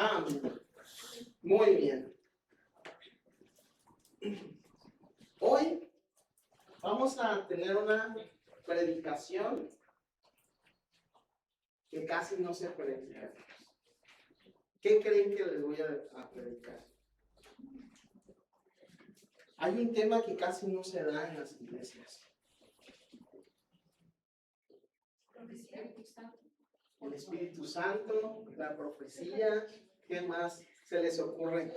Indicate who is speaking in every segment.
Speaker 1: Amén. Muy bien. Hoy vamos a tener una predicación que casi no se predica. ¿Qué creen que les voy a predicar? Hay un tema que casi no se da en las iglesias. El Espíritu Santo, la profecía, ¿qué más se les ocurre?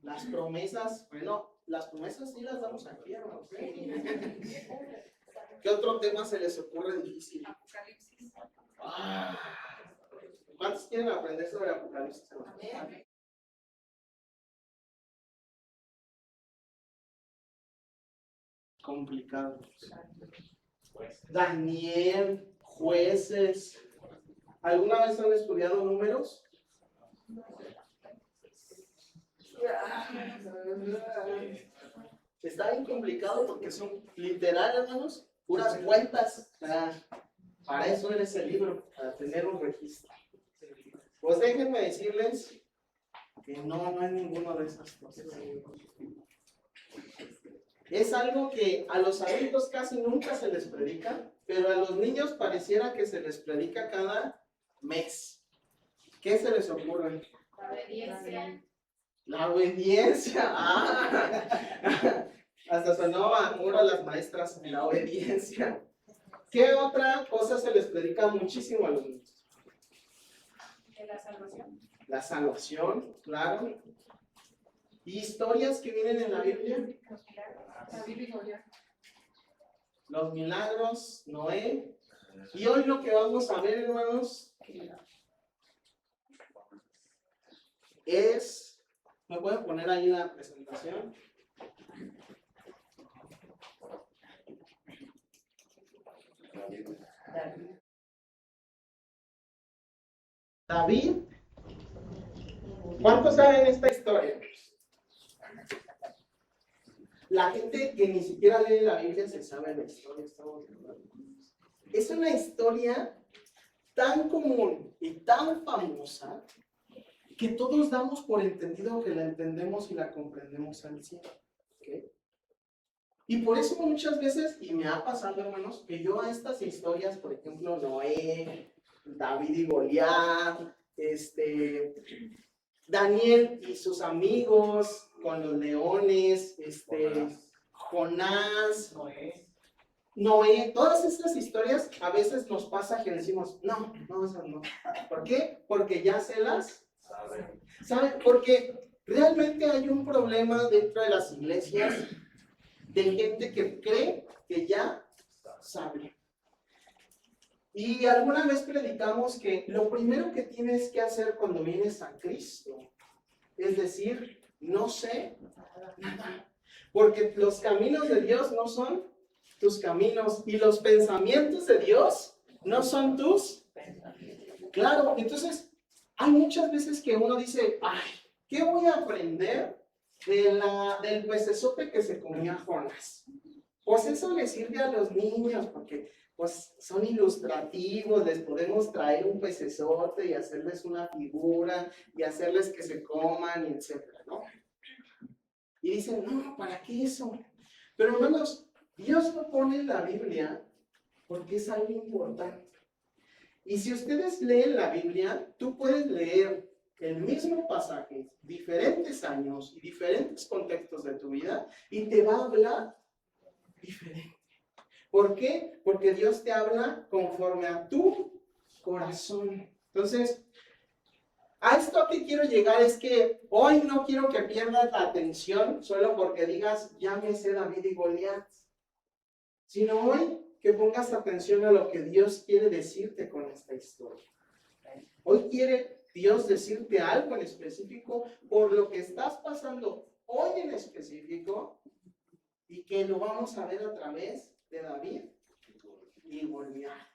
Speaker 1: Las promesas, bueno, las promesas sí las damos aquí, hermanos. ¿Qué otro tema se les ocurre difícil?
Speaker 2: Apocalipsis.
Speaker 1: ¿Cuántos quieren aprender sobre Apocalipsis? Complicado. Daniel, jueces. ¿Alguna vez han estudiado números? Está bien complicado porque son literal, hermanos, puras cuentas. Para eso eres el libro, para tener un registro. Pues déjenme decirles que no hay ninguno de esas cosas. Es algo que a los adultos casi nunca se les predica, pero a los niños pareciera que se les predica cada mes. ¿Qué se les ocurre?
Speaker 2: La obediencia.
Speaker 1: La obediencia. Hasta sonó a las maestras, la obediencia. ¿Qué otra cosa se les predica muchísimo a los niños?
Speaker 2: La salvación.
Speaker 1: La salvación, claro. ¿Historias que vienen en la Biblia?
Speaker 2: La Biblia.
Speaker 1: Los milagros, Noé. Y hoy lo que vamos a ver, hermanos, es... ¿Me pueden poner ahí la presentación? David. ¿Cuántos saben esta historia? La gente que ni siquiera lee la Biblia se sabe la historia. Es una historia tan común y tan famosa que todos damos por entendido que la entendemos y la comprendemos al 100. ¿Okay? Y por eso muchas veces, y me ha pasado, hermanos, que yo a estas historias, por ejemplo, Noé, David y Goliat, Daniel y sus amigos con los leones, Jonás, Noé, todas estas historias a veces nos pasa que decimos, no, esas no. ¿Por qué? Porque ya se las saben. Porque realmente hay un problema dentro de las iglesias de gente que cree que ya sabe. Y alguna vez predicamos que lo primero que tienes que hacer cuando vienes a Cristo es decir, no sé nada. Porque los caminos de Dios no son tus caminos y los pensamientos de Dios no son tus. Claro, entonces hay muchas veces que uno dice, ay, ¿qué voy a aprender del pecesote que se comía Jonás? Pues eso le sirve a los niños porque pues son ilustrativos, les podemos traer un pecesote y hacerles una figura y hacerles que se coman, y etcétera, ¿no? Y dicen, no, ¿para qué eso? Pero hermanos, Dios lo pone en la Biblia porque es algo importante. Y si ustedes leen la Biblia, tú puedes leer el mismo pasaje, diferentes años y diferentes contextos de tu vida, y te va a hablar diferente. ¿Por qué? Porque Dios te habla conforme a tu corazón. Entonces, a esto que quiero llegar es que hoy no quiero que pierdas la atención solo porque digas, ya me sé David y Goliat, sino hoy que pongas atención a lo que Dios quiere decirte con esta historia. Hoy quiere Dios decirte algo en específico por lo que estás pasando hoy en específico y que lo vamos a ver a través de David y Goliat.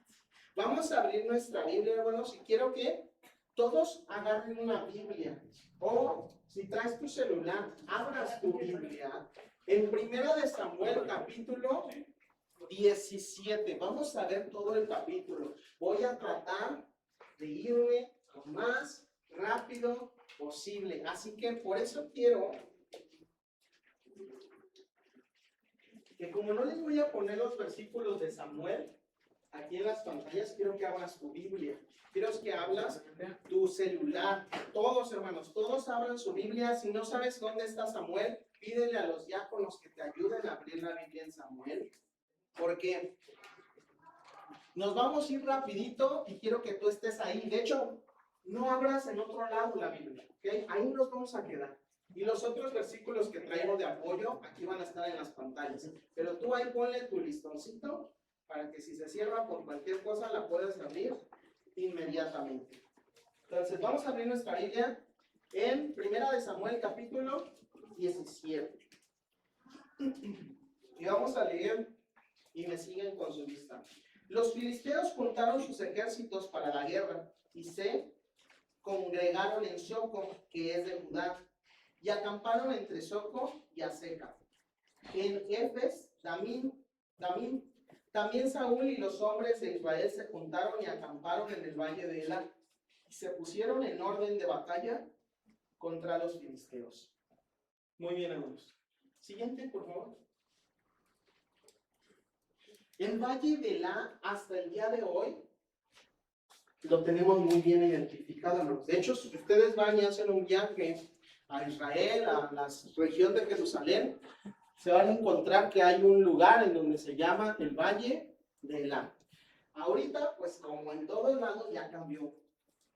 Speaker 1: Vamos a abrir nuestra Biblia, hermanos, y quiero que todos agarren una Biblia, o si traes tu celular, abras tu Biblia en 1 de Samuel, capítulo 17. Vamos a ver todo el capítulo. Voy a tratar de irme lo más rápido posible. Así que por eso quiero que, como no les voy a poner los versículos de Samuel aquí en las pantallas, quiero que abras tu Biblia. Quiero que abras tu celular. Todos, hermanos, todos abran su Biblia. Si no sabes dónde está Samuel, pídele a los diáconos que te ayuden a abrir la Biblia en Samuel. Porque nos vamos a ir rapidito y quiero que tú estés ahí. De hecho, no abras en otro lado la Biblia, ¿ok? Ahí nos vamos a quedar. Y los otros versículos que traigo de apoyo, aquí van a estar en las pantallas. Pero tú ahí ponle tu listoncito para que si se cierra por cualquier cosa la puedas abrir inmediatamente. Entonces, vamos a abrir nuestra Biblia en 1 de Samuel, capítulo 17. Y vamos a leer y me siguen con su vista. Los filisteos juntaron sus ejércitos para la guerra y se congregaron en Soco, que es de Judá, y acamparon entre Soco y Aseca. En Efes, también Saúl y los hombres de Israel se juntaron y acamparon en el valle de Ela y se pusieron en orden de batalla contra los filisteos. Muy bien, hermanos. Siguiente, por favor. El valle de Ela, hasta el día de hoy, lo tenemos muy bien identificado, hermanos. De hecho, si ustedes van y hacen un viaje a Israel, a la región de Jerusalén, se van a encontrar que hay un lugar en donde se llama el Valle de Ela. Ahorita, pues como en todos lados, ya cambió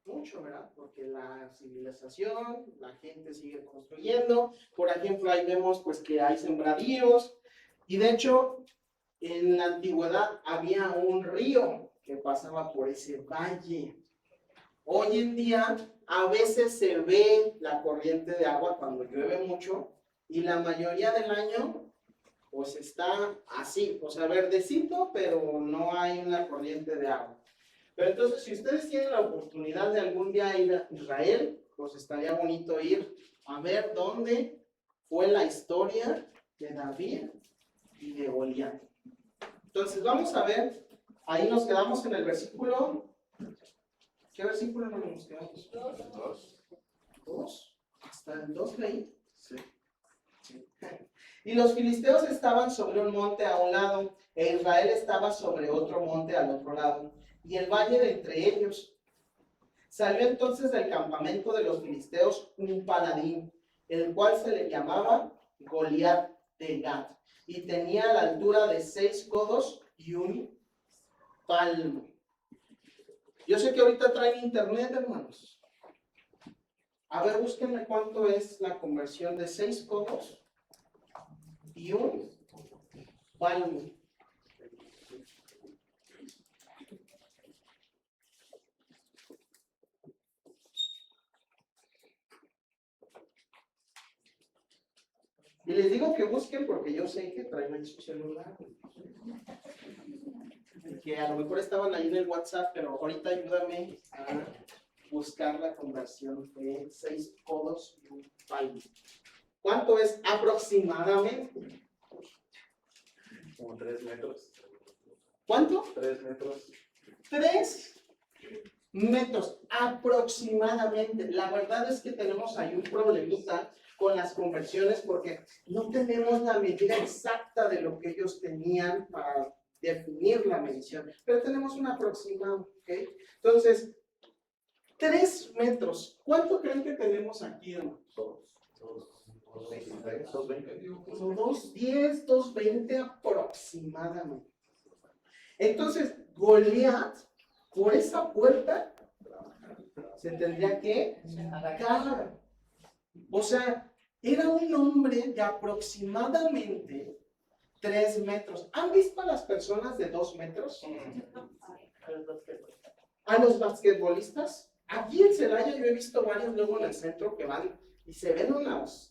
Speaker 1: mucho, ¿verdad? Porque la civilización, la gente sigue construyendo. Por ejemplo, ahí vemos pues que hay sembradíos. Y de hecho, en la antigüedad había un río que pasaba por ese valle. Hoy en día, a veces se ve la corriente de agua cuando llueve mucho. Y la mayoría del año, pues está así, o sea, verdecito, pero no hay una corriente de agua. Pero entonces, si ustedes tienen la oportunidad de algún día ir a Israel, pues estaría bonito ir a ver dónde fue la historia de David y de Goliat. Entonces, vamos a ver, ahí nos quedamos en el versículo. ¿Qué versículo nos quedamos? 2. ¿Hasta el 2 leí? Sí. Y los filisteos estaban sobre un monte a un lado, e Israel estaba sobre otro monte al otro lado, y el valle de entre ellos. Salió entonces del campamento de los filisteos un paladín, el cual se le llamaba Goliat de Gat, y tenía la altura de 6 codos y un palmo. Yo sé que ahorita traen internet, hermanos. A ver, búsquenme cuánto es la conversión de 6 codos y un palmo. Y les digo que busquen porque yo sé que traen en su celular. Que a lo mejor estaban ahí en el WhatsApp, pero ahorita ayúdame a buscar la conversión de 6 codos y un palmo. ¿Cuánto es aproximadamente?
Speaker 3: Como 3 metros.
Speaker 1: ¿Cuánto?
Speaker 3: 3 metros.
Speaker 1: 3 metros aproximadamente. La verdad es que tenemos ahí un problemita con las conversiones porque no tenemos la medida exacta de lo que ellos tenían para definir la medición, pero tenemos un aproximado, ¿ok? Entonces, 3 metros. ¿Cuánto creen que tenemos aquí, hermanos? 2.10, 2.20 aproximadamente. Entonces, Goliat, por esa puerta, se tendría que sacar. O sea, era un hombre de aproximadamente 3 metros. ¿Han visto a las personas de 2 metros? A los basquetbolistas. Aquí en Celaya yo he visto varios luego en el centro que van y se ven unos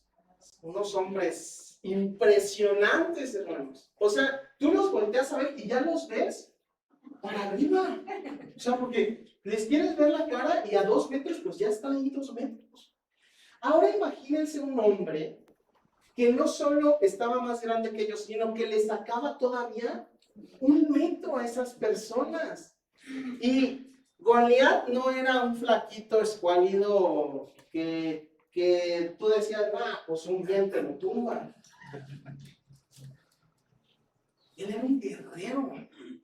Speaker 1: hombres impresionantes, hermanos. O sea, tú los volteas a ver y ya los ves para arriba. O sea, porque les quieres ver la cara y a 2 metros, pues ya están ahí 2 metros. Ahora imagínense un hombre que no solo estaba más grande que ellos, sino que le sacaba todavía 1 metro a esas personas. Y Goliat no era un flaquito escuálido que que tú decías, pues un diente lo tumba. Él era un guerrero,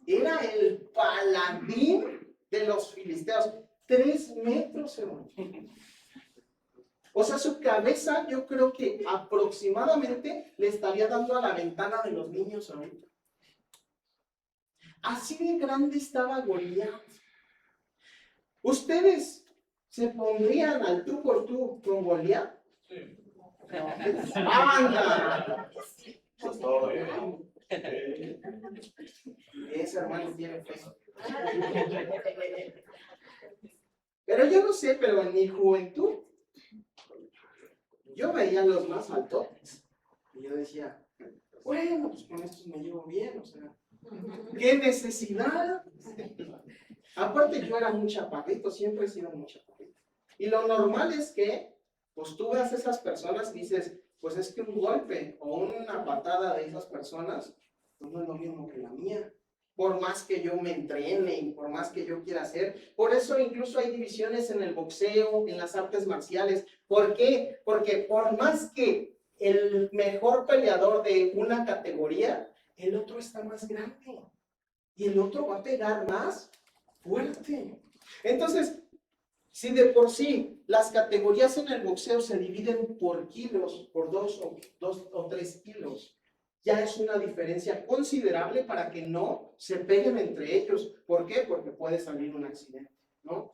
Speaker 1: era el paladín de los filisteos. 3 metros, hermano. O sea, su cabeza yo creo que aproximadamente le estaría dando a la ventana de los niños ahorita. Así de grande estaba Goliat. ¿Ustedes se pondrían al tú por tú con Goliat?
Speaker 3: Sí.
Speaker 1: ¡Anda!
Speaker 3: Pues todo bien.
Speaker 1: Ese hermano tiene fe. Pero yo no sé, pero en mi juventud, yo veía a los más altos. Y yo decía, bueno, pues con estos me llevo bien, o sea, ¿qué necesidad? Aparte yo era muy chaparrito, siempre he sido muy chaparrito. Y lo normal es que, pues tú veas a esas personas y dices, pues es que un golpe o una patada de esas personas, pues no es lo mismo que la mía. Por más que yo me entrene y por más que yo quiera hacer. Por eso incluso hay divisiones en el boxeo, en las artes marciales. ¿Por qué? Porque por más que el mejor peleador de una categoría, el otro está más grande. Y el otro va a pegar más fuerte. Entonces, si de por sí las categorías en el boxeo se dividen por kilos, por 2 o 3 kilos, ya es una diferencia considerable para que no se peguen entre ellos. ¿Por qué? Porque puede salir un accidente, ¿no?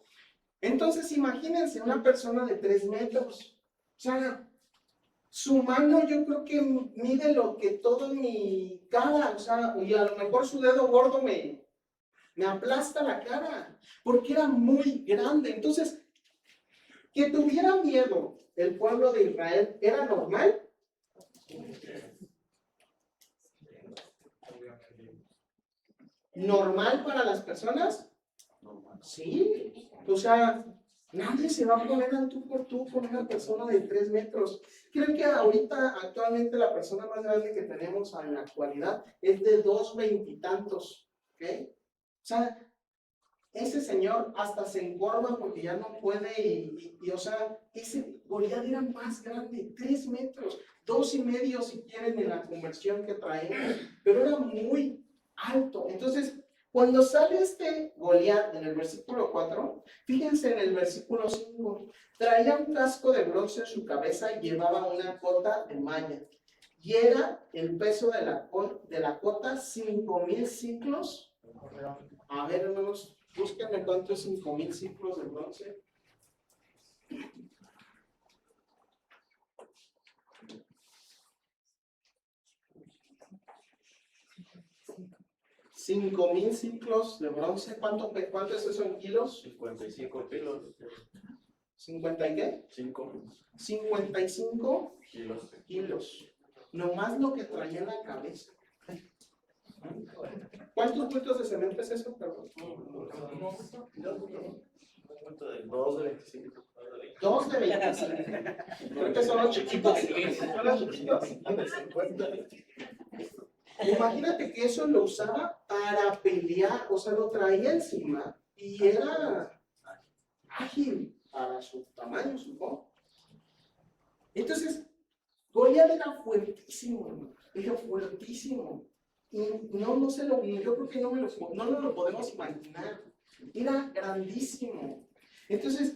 Speaker 1: Entonces, imagínense una persona de 3 metros. O sea, su mano yo creo que mide lo que todo mi cara, o sea, y a lo mejor su dedo gordo me aplasta la cara, porque era muy grande. Entonces, que tuviera miedo el pueblo de Israel, ¿era normal? ¿Normal para las personas? Sí. O sea, nadie se va a poner al tú por tú con una persona de 3 metros. Creo que ahorita, actualmente, la persona más grande que tenemos en la actualidad es de 2,20 y tantos. ¿Ok? O sea, ese señor hasta se encorva porque ya no puede o sea, ese Goliat era más grande, 3 metros, 2,5 si quieren en la conversión que traemos, pero era muy alto. Entonces, cuando sale este Goliat en el versículo 4, fíjense en el versículo 5, traía un casco de bronce en su cabeza y llevaba una cota de malla. Y era el peso de la cota 5,000 ciclos. A ver, hermanos, búsquenme cuánto es 5,000 ciclos de bronce. ¿5,000 ciclos de bronce? ¿Cuánto es eso en kilos?
Speaker 3: 55 kilos.
Speaker 1: ¿50 y qué? 55 kilos. Nomás lo que traía en la cabeza. ¿Cuántos bultos de cemento es eso, perdón?
Speaker 3: 2 de 25.
Speaker 1: 2 de 25. Creo que son los chiquitos. Son los chiquitos. Imagínate que eso lo usaba para pelear, o sea, lo traía encima y era ágil para su tamaño, supongo. Entonces, Goliat era fuertísimo, hermano. Era fuertísimo. Y yo creo que no nos lo podemos imaginar. Era grandísimo. Entonces,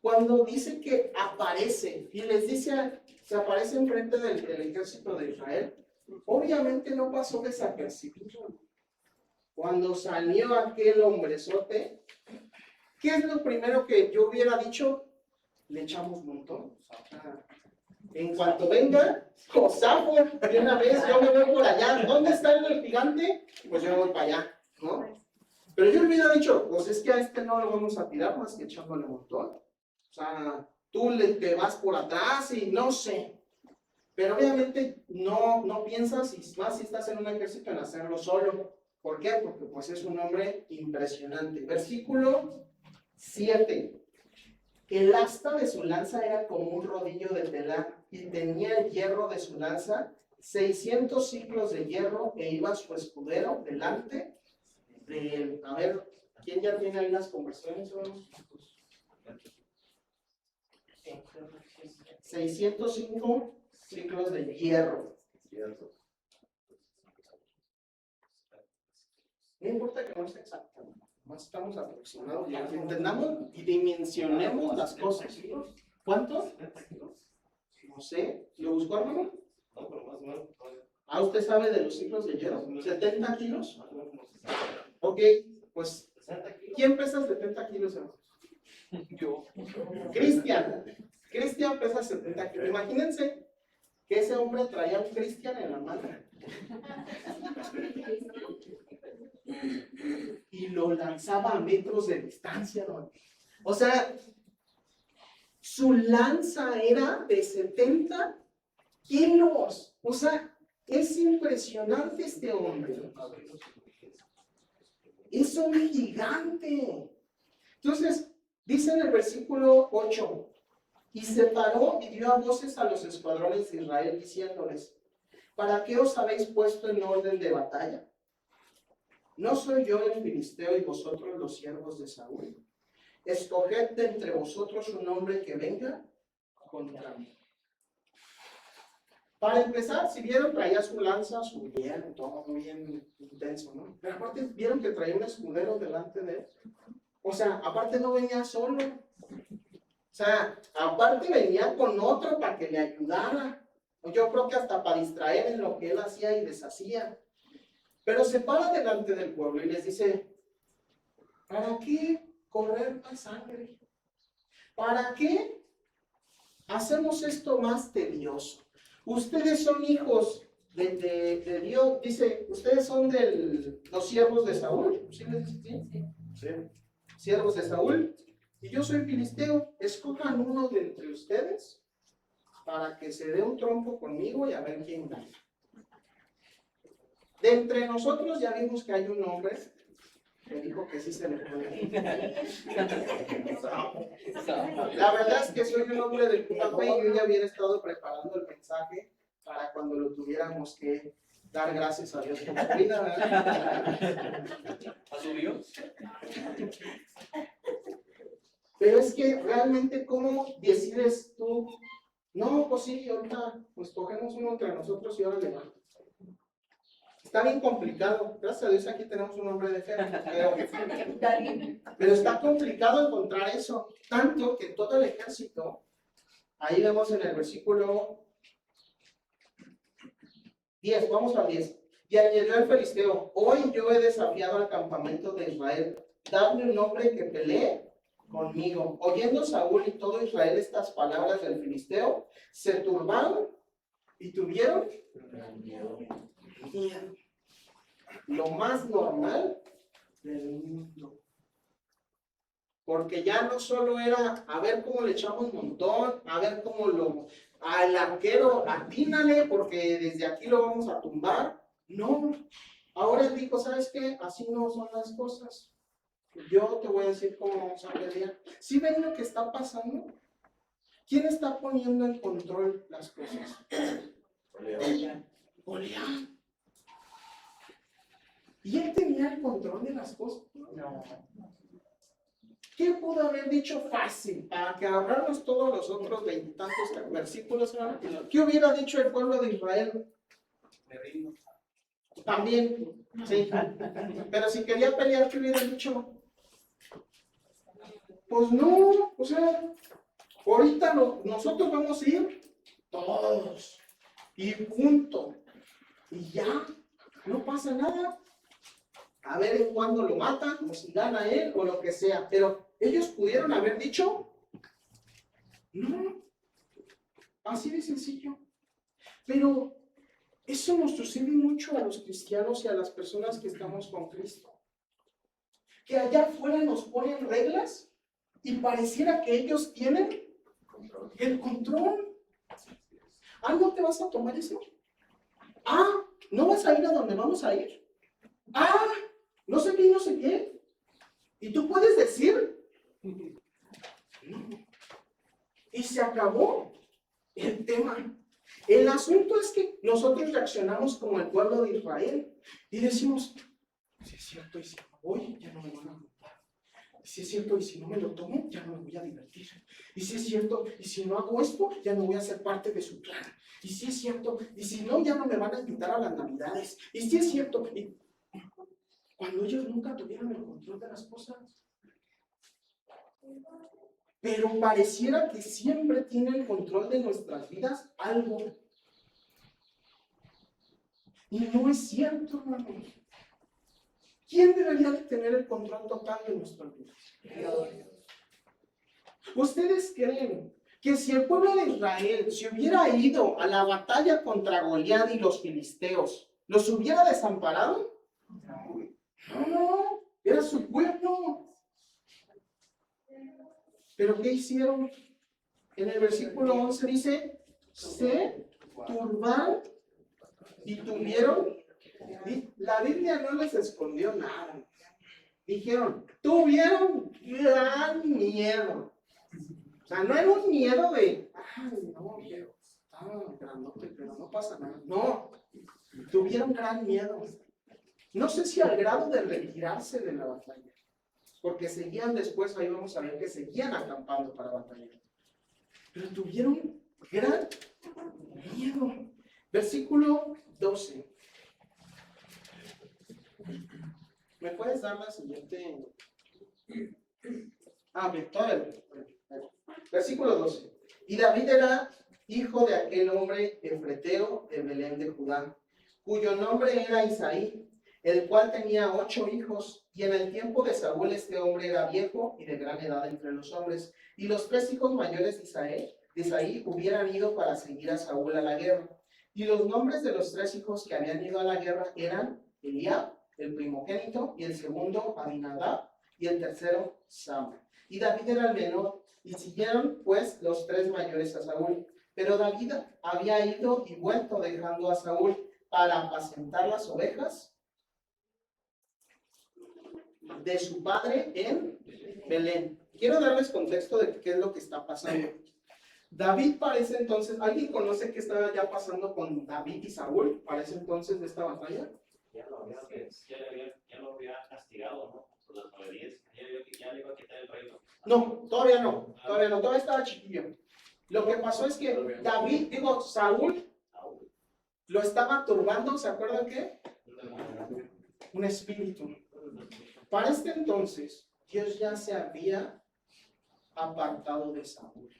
Speaker 1: cuando dice que aparece y les dice, se aparece enfrente del ejército de Israel, obviamente no pasó desapercibido. Cuando salió aquel hombrezote, ¿qué es lo primero que yo hubiera dicho? Le echamos montón. En cuanto venga, Josafo, de una vez, yo me voy por allá. ¿Dónde está el gigante? Pues yo voy para allá, ¿no? Pero yo le hubiera dicho, pues es que a este no lo vamos a tirar más que echándole montón. O sea, tú te vas por atrás y no sé. Pero obviamente no piensas, y más si estás en un ejército, en hacerlo solo. ¿Por qué? Porque pues es un hombre impresionante. Versículo 7. El asta de su lanza era como un rodillo de telar y tenía el hierro de su lanza 600 ciclos de hierro e iba su escudero delante de él. A ver, ¿quién ya tiene ahí las conversiones? 605 ciclos de hierro.
Speaker 3: Cierto.
Speaker 1: No importa que no sea exacto, más estamos aproximados, para que entendamos y dimensionemos las cosas. ¿Cuánto? No sé. ¿Lo buscó, hermano?
Speaker 3: No, pero más o menos.
Speaker 1: ¿Ah, usted sabe de los ciclos de hierro? ¿70 kilos?
Speaker 3: Más o menos como
Speaker 1: Ok, pues,
Speaker 3: 60 kilos.
Speaker 1: ¿quién pesa 70 kilos, hermano?
Speaker 3: Yo.
Speaker 1: Cristian. Cristian pesa 70 kilos. Imagínense que ese hombre traía un Cristian en la mano. Y lo lanzaba a metros de distancia, ¿no? O sea, su lanza era de 70 kilos. O sea, es impresionante este hombre. Es un gigante. Entonces, dice en el versículo 8, y se paró y dio a voces a los escuadrones de Israel diciéndoles, ¿para qué os habéis puesto en orden de batalla? ¿No soy yo el filisteo y vosotros los siervos de Saúl? Escoged de entre vosotros un hombre que venga contra mí. Para empezar, si vieron, traía su lanza, su bien, todo bien intenso, ¿no? Pero aparte, vieron que traía un escudero delante de él. O sea, aparte no venía solo. O sea, aparte venía con otro para que le ayudara. Yo creo que hasta para distraer en lo que él hacía y deshacía. Pero se para delante del pueblo y les dice, ¿para qué correr más sangre? ¿Para qué hacemos esto más tedioso? Ustedes son hijos de Dios, dice, ustedes son los siervos de Saúl. ¿Sí les dice?
Speaker 3: Sí.
Speaker 1: Siervos de Saúl. Y yo soy filisteo. Escojan uno de entre ustedes para que se dé un trompo conmigo y a ver quién gana. De entre nosotros ya vimos que hay un hombre que dijo que sí se le puede. La verdad es que soy un hombre del pura fe y yo ya hubiera estado preparando el mensaje para cuando lo tuviéramos que dar gracias a Dios por su vida, ¿verdad?
Speaker 3: ¿A su Dios?
Speaker 1: Pero es que realmente, ¿cómo decides tú? No, pues sí, ahorita pues cogemos uno entre nosotros y ahora le va. Está bien complicado. Gracias a Dios aquí tenemos un hombre de fe. Pero está complicado encontrar eso. Tanto que todo el ejército, ahí vemos en el versículo 10, vamos al 10. Y añadió el filisteo, hoy yo he desafiado al campamento de Israel. Dadme un hombre que pelee conmigo. Oyendo Saúl y todo Israel estas palabras del filisteo, se turbaron y tuvieron miedo. Lo más normal del mundo. Porque ya no solo era a ver cómo le echamos un montón, a ver cómo al arquero atínale, porque desde aquí lo vamos a tumbar. No, ahora él dijo, ¿sabes qué? Así no son las cosas. Yo te voy a decir cómo vamos a pelear. ¿Sí ven lo que está pasando? ¿Quién está poniendo en control las cosas? Goliat. ¿Y él tenía el control de las cosas? No. ¿Qué pudo haber dicho fácil para que ahorrarnos todos los otros 20 y tantos versículos? ¿Qué hubiera dicho el pueblo de Israel?
Speaker 3: Me rindo.
Speaker 1: También, sí. Pero si quería pelear, ¿qué hubiera dicho? Pues no, o sea, ahorita nosotros vamos a ir todos y punto. Y ya, no pasa nada. A ver en cuándo lo matan, o si gana él, o lo que sea. Pero ellos pudieron haber dicho, no, así de sencillo. Pero eso nos sucede mucho a los cristianos y a las personas que estamos con Cristo. Que allá afuera nos ponen reglas y pareciera que ellos tienen el control. Ah, ¿no te vas a tomar eso? Ah, ¿no vas a ir a donde vamos a ir? Ah, no sé qué, no sé qué. Y tú puedes decir, no. Y se acabó el tema. El asunto es que nosotros reaccionamos como el pueblo de Israel y decimos, si es cierto, y si me voy, ya no me van a matar. Y si es cierto, y si no me lo tomo, ya no me voy a divertir. Y si es cierto, y si no hago esto, ya no voy a ser parte de su plan. Y si es cierto, y si no, ya no me van a invitar a las navidades. Y si es cierto, y cuando ellos nunca tuvieron el control de las cosas. Pero pareciera que siempre tiene el control de nuestras vidas algo. Y no es cierto, hermanos. ¿Quién debería de tener el control total de nuestras vidas? Dios. ¿Ustedes creen que si el pueblo de Israel se hubiera ido a la batalla contra Goliat y los filisteos, los hubiera desamparado? No, era su pueblo. ¿Pero qué hicieron? En el versículo 11 dice, se turbaron y tuvieron, la Biblia no les escondió nada. Dijeron, tuvieron gran miedo. O sea, no era un miedo de, ay, no, pero está grandote, pero no pasa nada. No, tuvieron gran miedo. No sé si al grado de retirarse de la batalla, porque seguían después, ahí vamos a ver que seguían acampando para batallar. Pero tuvieron gran miedo. Versículo 12. ¿Me puedes dar la siguiente? Bien, todavía. Versículo 12. Y David era hijo de aquel hombre efreteo de Belén de Judá, cuyo nombre era Isaí, el cual tenía 8 hijos, y en el tiempo de Saúl este hombre era viejo y de gran edad entre los hombres, y los 3 hijos mayores de Isaí hubieran ido para seguir a Saúl a la guerra. Y los nombres de los 3 hijos que habían ido a la guerra eran Eliab, el primogénito, y el segundo Aminadab, y el tercero Sama. Y David era el menor, y siguieron pues los 3 mayores a Saúl. Pero David había ido y vuelto dejando a Saúl para apacentar las ovejas de su padre en Belén. Quiero darles contexto de qué es lo que está pasando. David parece entonces, ¿alguien conoce qué estaba ya pasando con David y Saúl para ese entonces de esta batalla?
Speaker 3: Ya lo había castigado, ¿no? Por la desobediencia. Ya le iba a quitar el reino.
Speaker 1: No, todavía estaba chiquillo. Lo que pasó es que Saúl lo estaba turbando, ¿se acuerdan qué? Un espíritu. Para este entonces, Dios ya se había apartado de Saúl.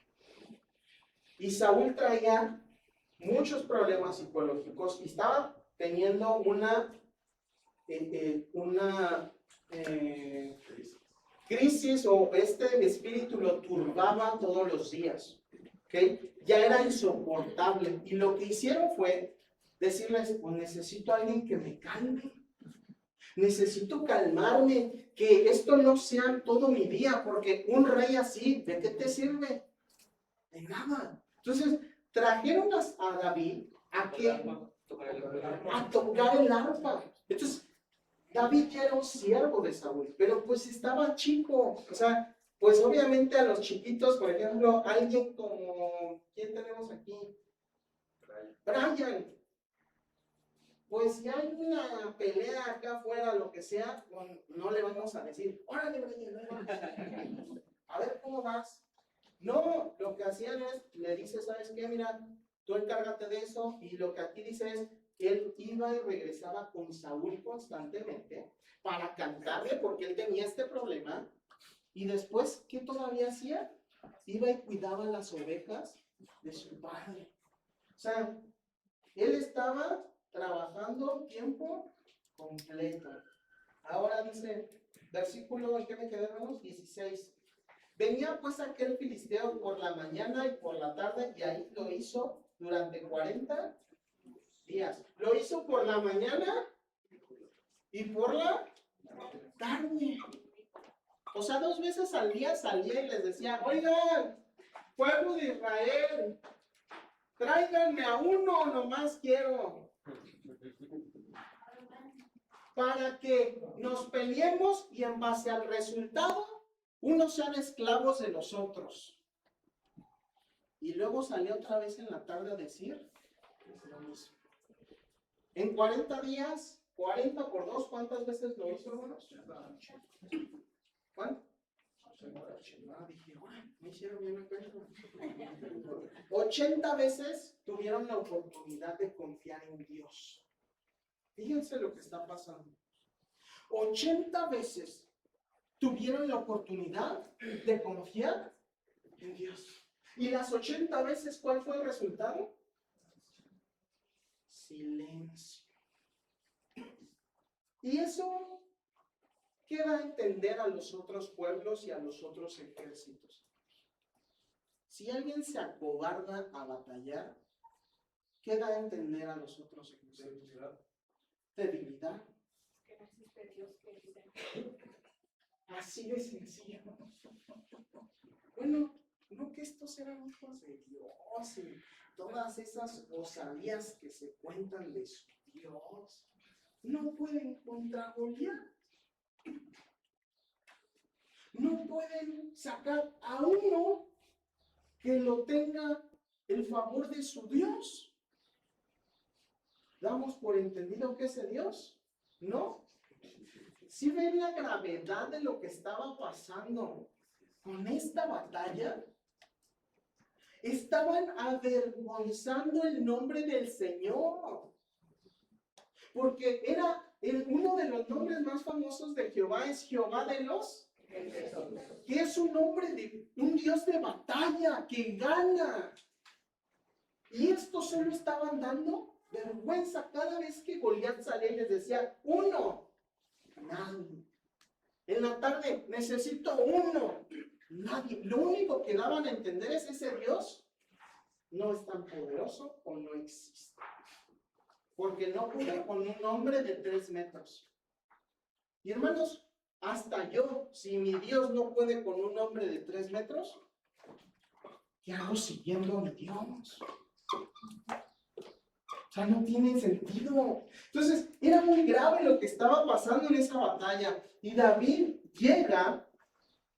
Speaker 1: Y Saúl traía muchos problemas psicológicos y estaba teniendo una crisis, o este espíritu lo turbaba todos los días. ¿Okay? Ya era insoportable. Y lo que hicieron fue decirles, pues necesito a alguien que me calme. Necesito calmarme, que esto no sea todo mi día, porque un rey así, ¿de qué te sirve? De nada. Entonces, trajeron a David a tocar el arpa. Entonces, David ya era un siervo de Saúl, pero pues estaba chico. O sea, pues obviamente a los chiquitos, por ejemplo, alguien como, ¿quién tenemos aquí? Brian. Pues si hay una pelea acá afuera, lo que sea, no le vamos a decir, órale, Brian, a ver cómo vas. No, lo que hacían es, le dice, ¿sabes qué? Mira, tú encárgate de eso, y lo que aquí dice es, él iba y regresaba con Saúl constantemente para cantarle porque él tenía este problema, y después, ¿qué todavía hacía? Iba y cuidaba las ovejas de su padre. O sea, él estaba trabajando tiempo completo. Ahora dice, versículo, ¿en qué me quedé, hermanos? 16. Venía pues aquel filisteo por la mañana y por la tarde, y ahí lo hizo durante 40 días. Lo hizo por la mañana y por la tarde. O sea, 2 veces al día salía y les decía, oigan, pueblo de Israel, tráiganme a uno, nomás quiero. Para que nos peleemos y en base al resultado, unos sean esclavos de los otros. Y luego salió otra vez en la tarde a decir lo mismo. En 40 días, 40 por 2, ¿cuántas veces lo hizo, hermanos? ¿Cuánto? Dije, me hicieron bien la cuenta. 80 veces tuvieron la oportunidad de confiar en Dios. Fíjense lo que está pasando. 80 veces tuvieron la oportunidad de confiar en Dios. Y las 80 veces, ¿cuál fue el resultado? Silencio. Y eso, ¿qué da a entender a los otros pueblos y a los otros ejércitos? Si alguien se acobarda a batallar, ¿qué da a entender a los otros ejércitos? Debilidad.
Speaker 2: Que no existe Dios que dice.
Speaker 1: Así de sencillo. Bueno, no que estos eran hijos de Dios y todas esas osadías que se cuentan de su Dios. No pueden contra Goliat. No pueden sacar a uno que lo tenga el favor de su Dios. ¿Damos por entendido que ese Dios? No. Si ven la gravedad de lo que estaba pasando con esta batalla, estaban avergonzando el nombre del Señor. Porque era uno de los nombres más famosos de Jehová, es Jehová de los ejércitos, que es un nombre de un Dios de batalla que gana. Y estos solo estaban dando vergüenza cada vez que Goliat salía y les decía, uno, nadie. En la tarde, necesito uno, nadie. Lo único que daban a entender es ese Dios no es tan poderoso o no existe. Porque no pude con un hombre de 3 metros. Y hermanos, hasta yo, si mi Dios no puede con un hombre de 3 metros, ¿qué hago siguiendo a mi Dios? O sea, no tiene sentido. Entonces, era muy grave lo que estaba pasando en esa batalla. Y David llega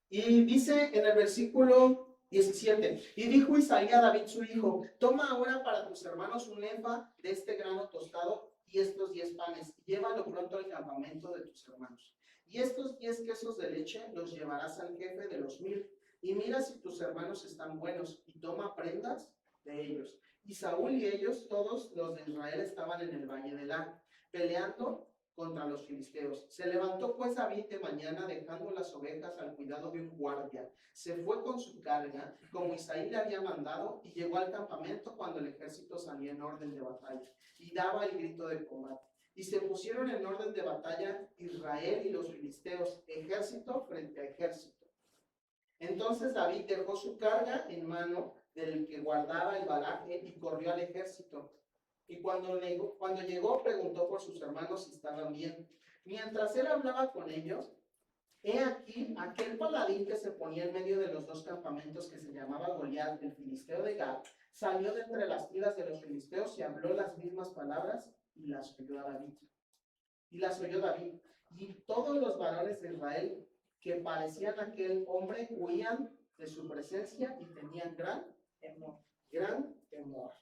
Speaker 1: y dice en el versículo 17, y dijo Isaías a David su hijo, toma ahora para tus hermanos un efa de este grano tostado y estos 10 panes, y llévalo pronto al campamento de tus hermanos. Y estos 10 quesos de leche los llevarás al jefe de los 1000, y mira si tus hermanos están buenos, y toma prendas de ellos. Y Saúl y ellos, todos los de Israel, estaban en el valle de Lá, peleando contra los filisteos. Se levantó pues David de mañana, dejando las ovejas al cuidado de un guardia. Se fue con su carga, como Isaí le había mandado, y llegó al campamento cuando el ejército salía en orden de batalla, y daba el grito de combate. Y se pusieron en orden de batalla Israel y los filisteos, ejército frente a ejército. Entonces David dejó su carga en mano del que guardaba el bagaje y corrió al ejército. Y cuando llegó, preguntó por sus hermanos si estaban bien. Mientras él hablaba con ellos, he aquí aquel paladín que se ponía en medio de los 2 campamentos, que se llamaba Goliat, el filisteo de Gat, salió de entre las filas de los filisteos y habló las mismas palabras y las oyó a David. Y todos los varones de Israel que parecían aquel hombre huían de su presencia y tenían gran temor.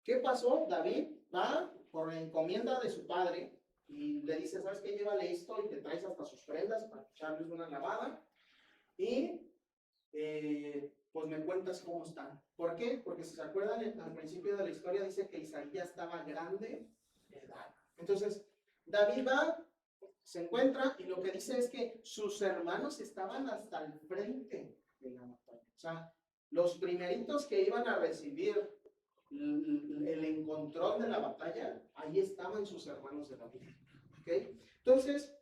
Speaker 1: ¿Qué pasó? David va por la encomienda de su padre y le dice, ¿sabes qué? Llévale esto y te traes hasta sus prendas para echarles una lavada y pues me cuentas cómo están. ¿Por qué? Porque si se acuerdan, al principio de la historia dice que Isaías estaba grande de edad. Entonces, David va, se encuentra y lo que dice es que sus hermanos estaban hasta el frente de la batalla. O sea, los primeritos que iban a recibir el encontrón de la batalla, ahí estaban sus hermanos de David. ¿Okay? Entonces,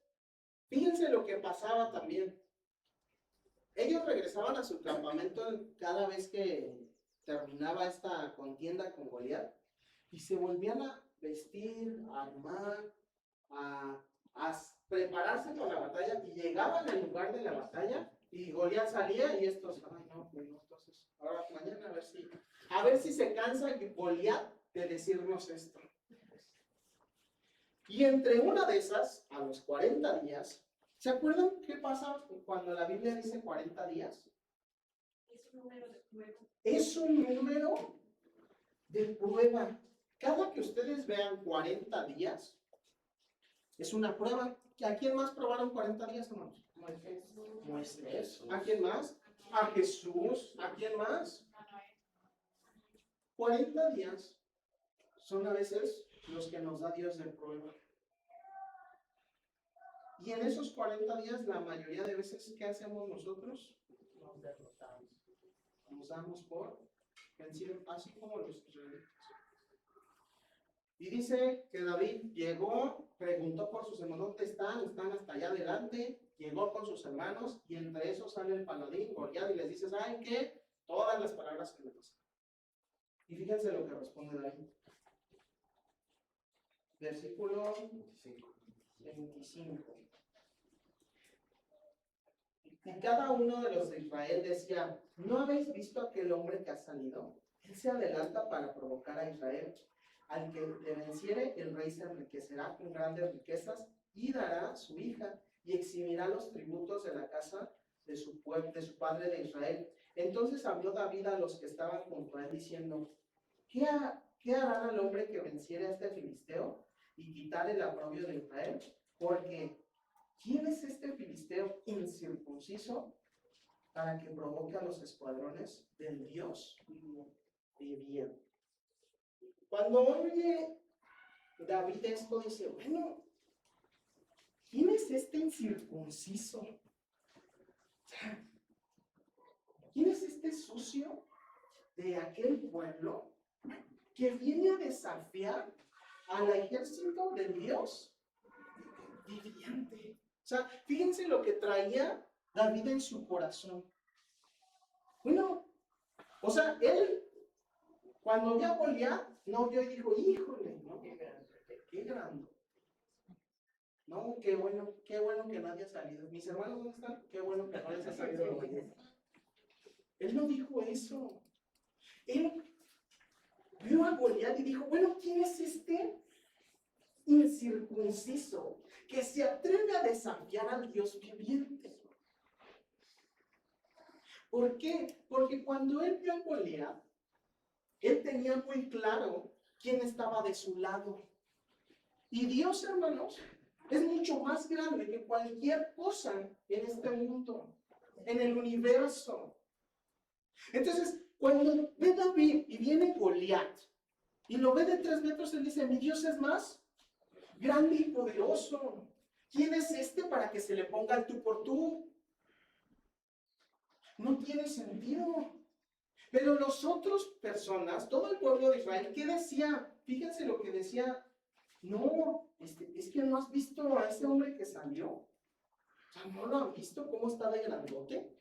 Speaker 1: fíjense lo que pasaba también. Ellos regresaban a su campamento cada vez que terminaba esta contienda con Goliat y se volvían a vestir, a armar, a prepararse para la batalla y llegaban al lugar de la batalla y Goliat salía y estos, ay no, bueno, entonces, ahora mañana a ver si se cansa Goliat de decirnos esto. Y entre una de esas, a los 40 días, ¿se acuerdan qué pasa cuando la Biblia dice 40 días?
Speaker 2: Es un número de prueba.
Speaker 1: Es un número de prueba. Cada que ustedes vean 40 días, es una prueba. ¿A quién más probaron 40 días, hermanos? Moisés. ¿A quién más? A Jesús. ¿A quién más? 40 días son a veces los que nos da Dios de prueba. Y en esos 40 días, la mayoría de veces, ¿qué hacemos nosotros? Nos derrotamos. Nos damos por vencidos, así como los israelitas. Y dice que David llegó, preguntó por sus hermanos, ¿dónde están? Están hasta allá adelante. Llegó con sus hermanos y entre esos sale el paladín, Goliat, y les dice, ¿saben qué? Todas las palabras que le pasan. Y fíjense lo que responde David. Versículo 25. Y cada uno de los de Israel decía, ¿no habéis visto aquel hombre que ha salido? Él se adelanta para provocar a Israel. Al que le venciere, el rey se enriquecerá con grandes riquezas y dará su hija y eximirá los tributos de la casa de su padre de Israel. Entonces habló David a los que estaban junto a él diciendo, ¿qué harán al hombre que venciere a este filisteo y quitare el oprobio de Israel? Porque ¿quién es este filisteo incircunciso para que provoque a los escuadrones del Dios viviente? Cuando oye David esto, dice, bueno, ¿quién es este incircunciso? ¿Quién es este sucio de aquel pueblo que viene a desafiar al ejército del Dios viviente? O sea, fíjense lo que traía David en su corazón. Bueno, o sea, él, cuando vio a Goliat, no vio y dijo, híjole, no, qué grande. No, qué bueno que nadie ha salido. Mis hermanos, ¿dónde están? Qué bueno que no les ha salido. Él no dijo eso. Él vio a Goliat y dijo, bueno, ¿quién es este incircunciso que se atreve a desafiar al Dios viviente? ¿Por qué? Porque cuando él vio a Goliat, él tenía muy claro quién estaba de su lado. Y Dios, hermanos, es mucho más grande que cualquier cosa en este mundo, en el universo. Entonces, cuando ve David y viene Goliat, y lo ve de 3 metros, él dice, mi Dios es más grande y poderoso. ¿Quién es este para que se le ponga el tú por tú? No tiene sentido. Pero las otras personas, todo el pueblo de Israel, ¿qué decía? Fíjense lo que decía. No, es que no has visto a ese hombre que salió. O sea, ¿no lo han visto cómo está de grandote?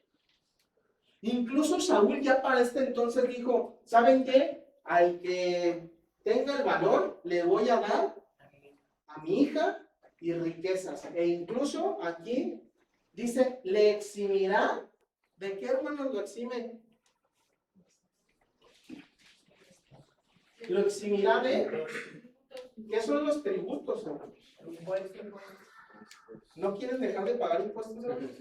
Speaker 1: Incluso Saúl ya para este entonces dijo, ¿saben qué? Al que tenga el valor, le voy a dar a mi hija y riquezas. E incluso aquí dice, le eximirá. ¿De qué, hermanos, lo exime? Lo eximirá de... ¿Qué son los tributos, hermanos? ¿No quieren dejar de pagar impuestos, hermanos?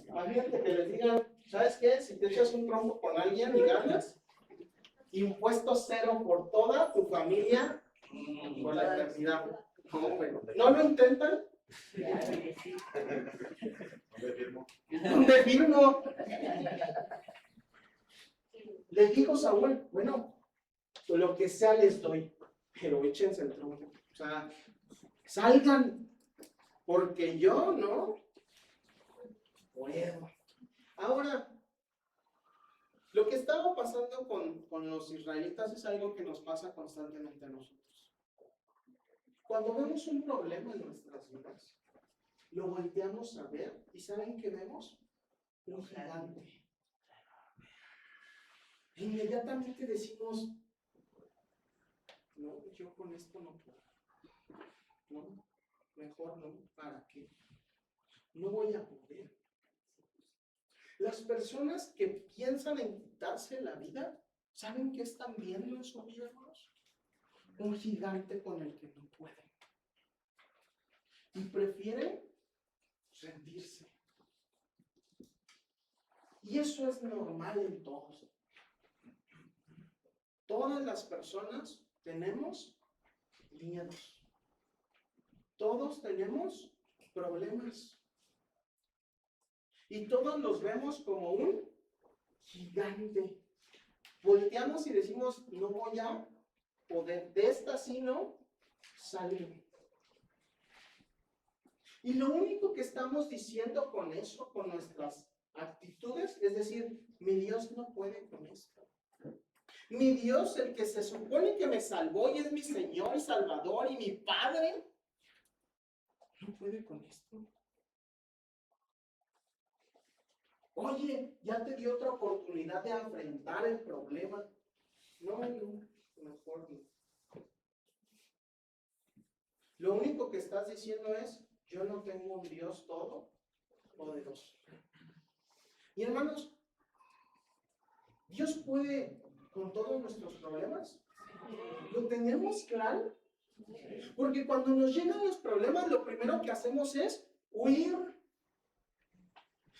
Speaker 1: Imagínate que les digan, ¿sabes qué? Si te echas un trompo con alguien y ganas, impuesto 0 por toda tu familia por la eternidad. ¿No lo intentan? ¿Dónde firmo? Les dijo Saúl, bueno, lo que sea les doy, pero échense el trompo. O sea, salgan, porque yo no puedo. Ahora, lo que estaba pasando con los israelitas es algo que nos pasa constantemente a nosotros. Cuando vemos un problema en nuestras vidas, lo volteamos a ver y ¿saben qué vemos? Un gigante. E inmediatamente decimos, no, yo con esto no puedo. No, mejor no, ¿para qué? No voy a poder. Las personas que piensan en quitarse la vida, ¿saben qué están viendo en su vida, hermanos? Un gigante con el que no pueden. Y prefieren rendirse. Y eso es normal en todos. Todas las personas tenemos miedos. Todos tenemos problemas. Y todos los vemos como un gigante. Volteamos y decimos, no voy a poder, de esta sí no salir. Y lo único que estamos diciendo con eso, con nuestras actitudes, es decir, mi Dios no puede con esto. Mi Dios, el que se supone que me salvó y es mi Señor y Salvador y mi Padre, no puede con esto. Oye, ya te di otra oportunidad de enfrentar el problema. No, mejor no. Lo único que estás diciendo es, yo no tengo un Dios todopoderoso. Y hermanos, ¿Dios puede con todos nuestros problemas? ¿Lo tenemos claro? Porque cuando nos llegan los problemas, lo primero que hacemos es huir.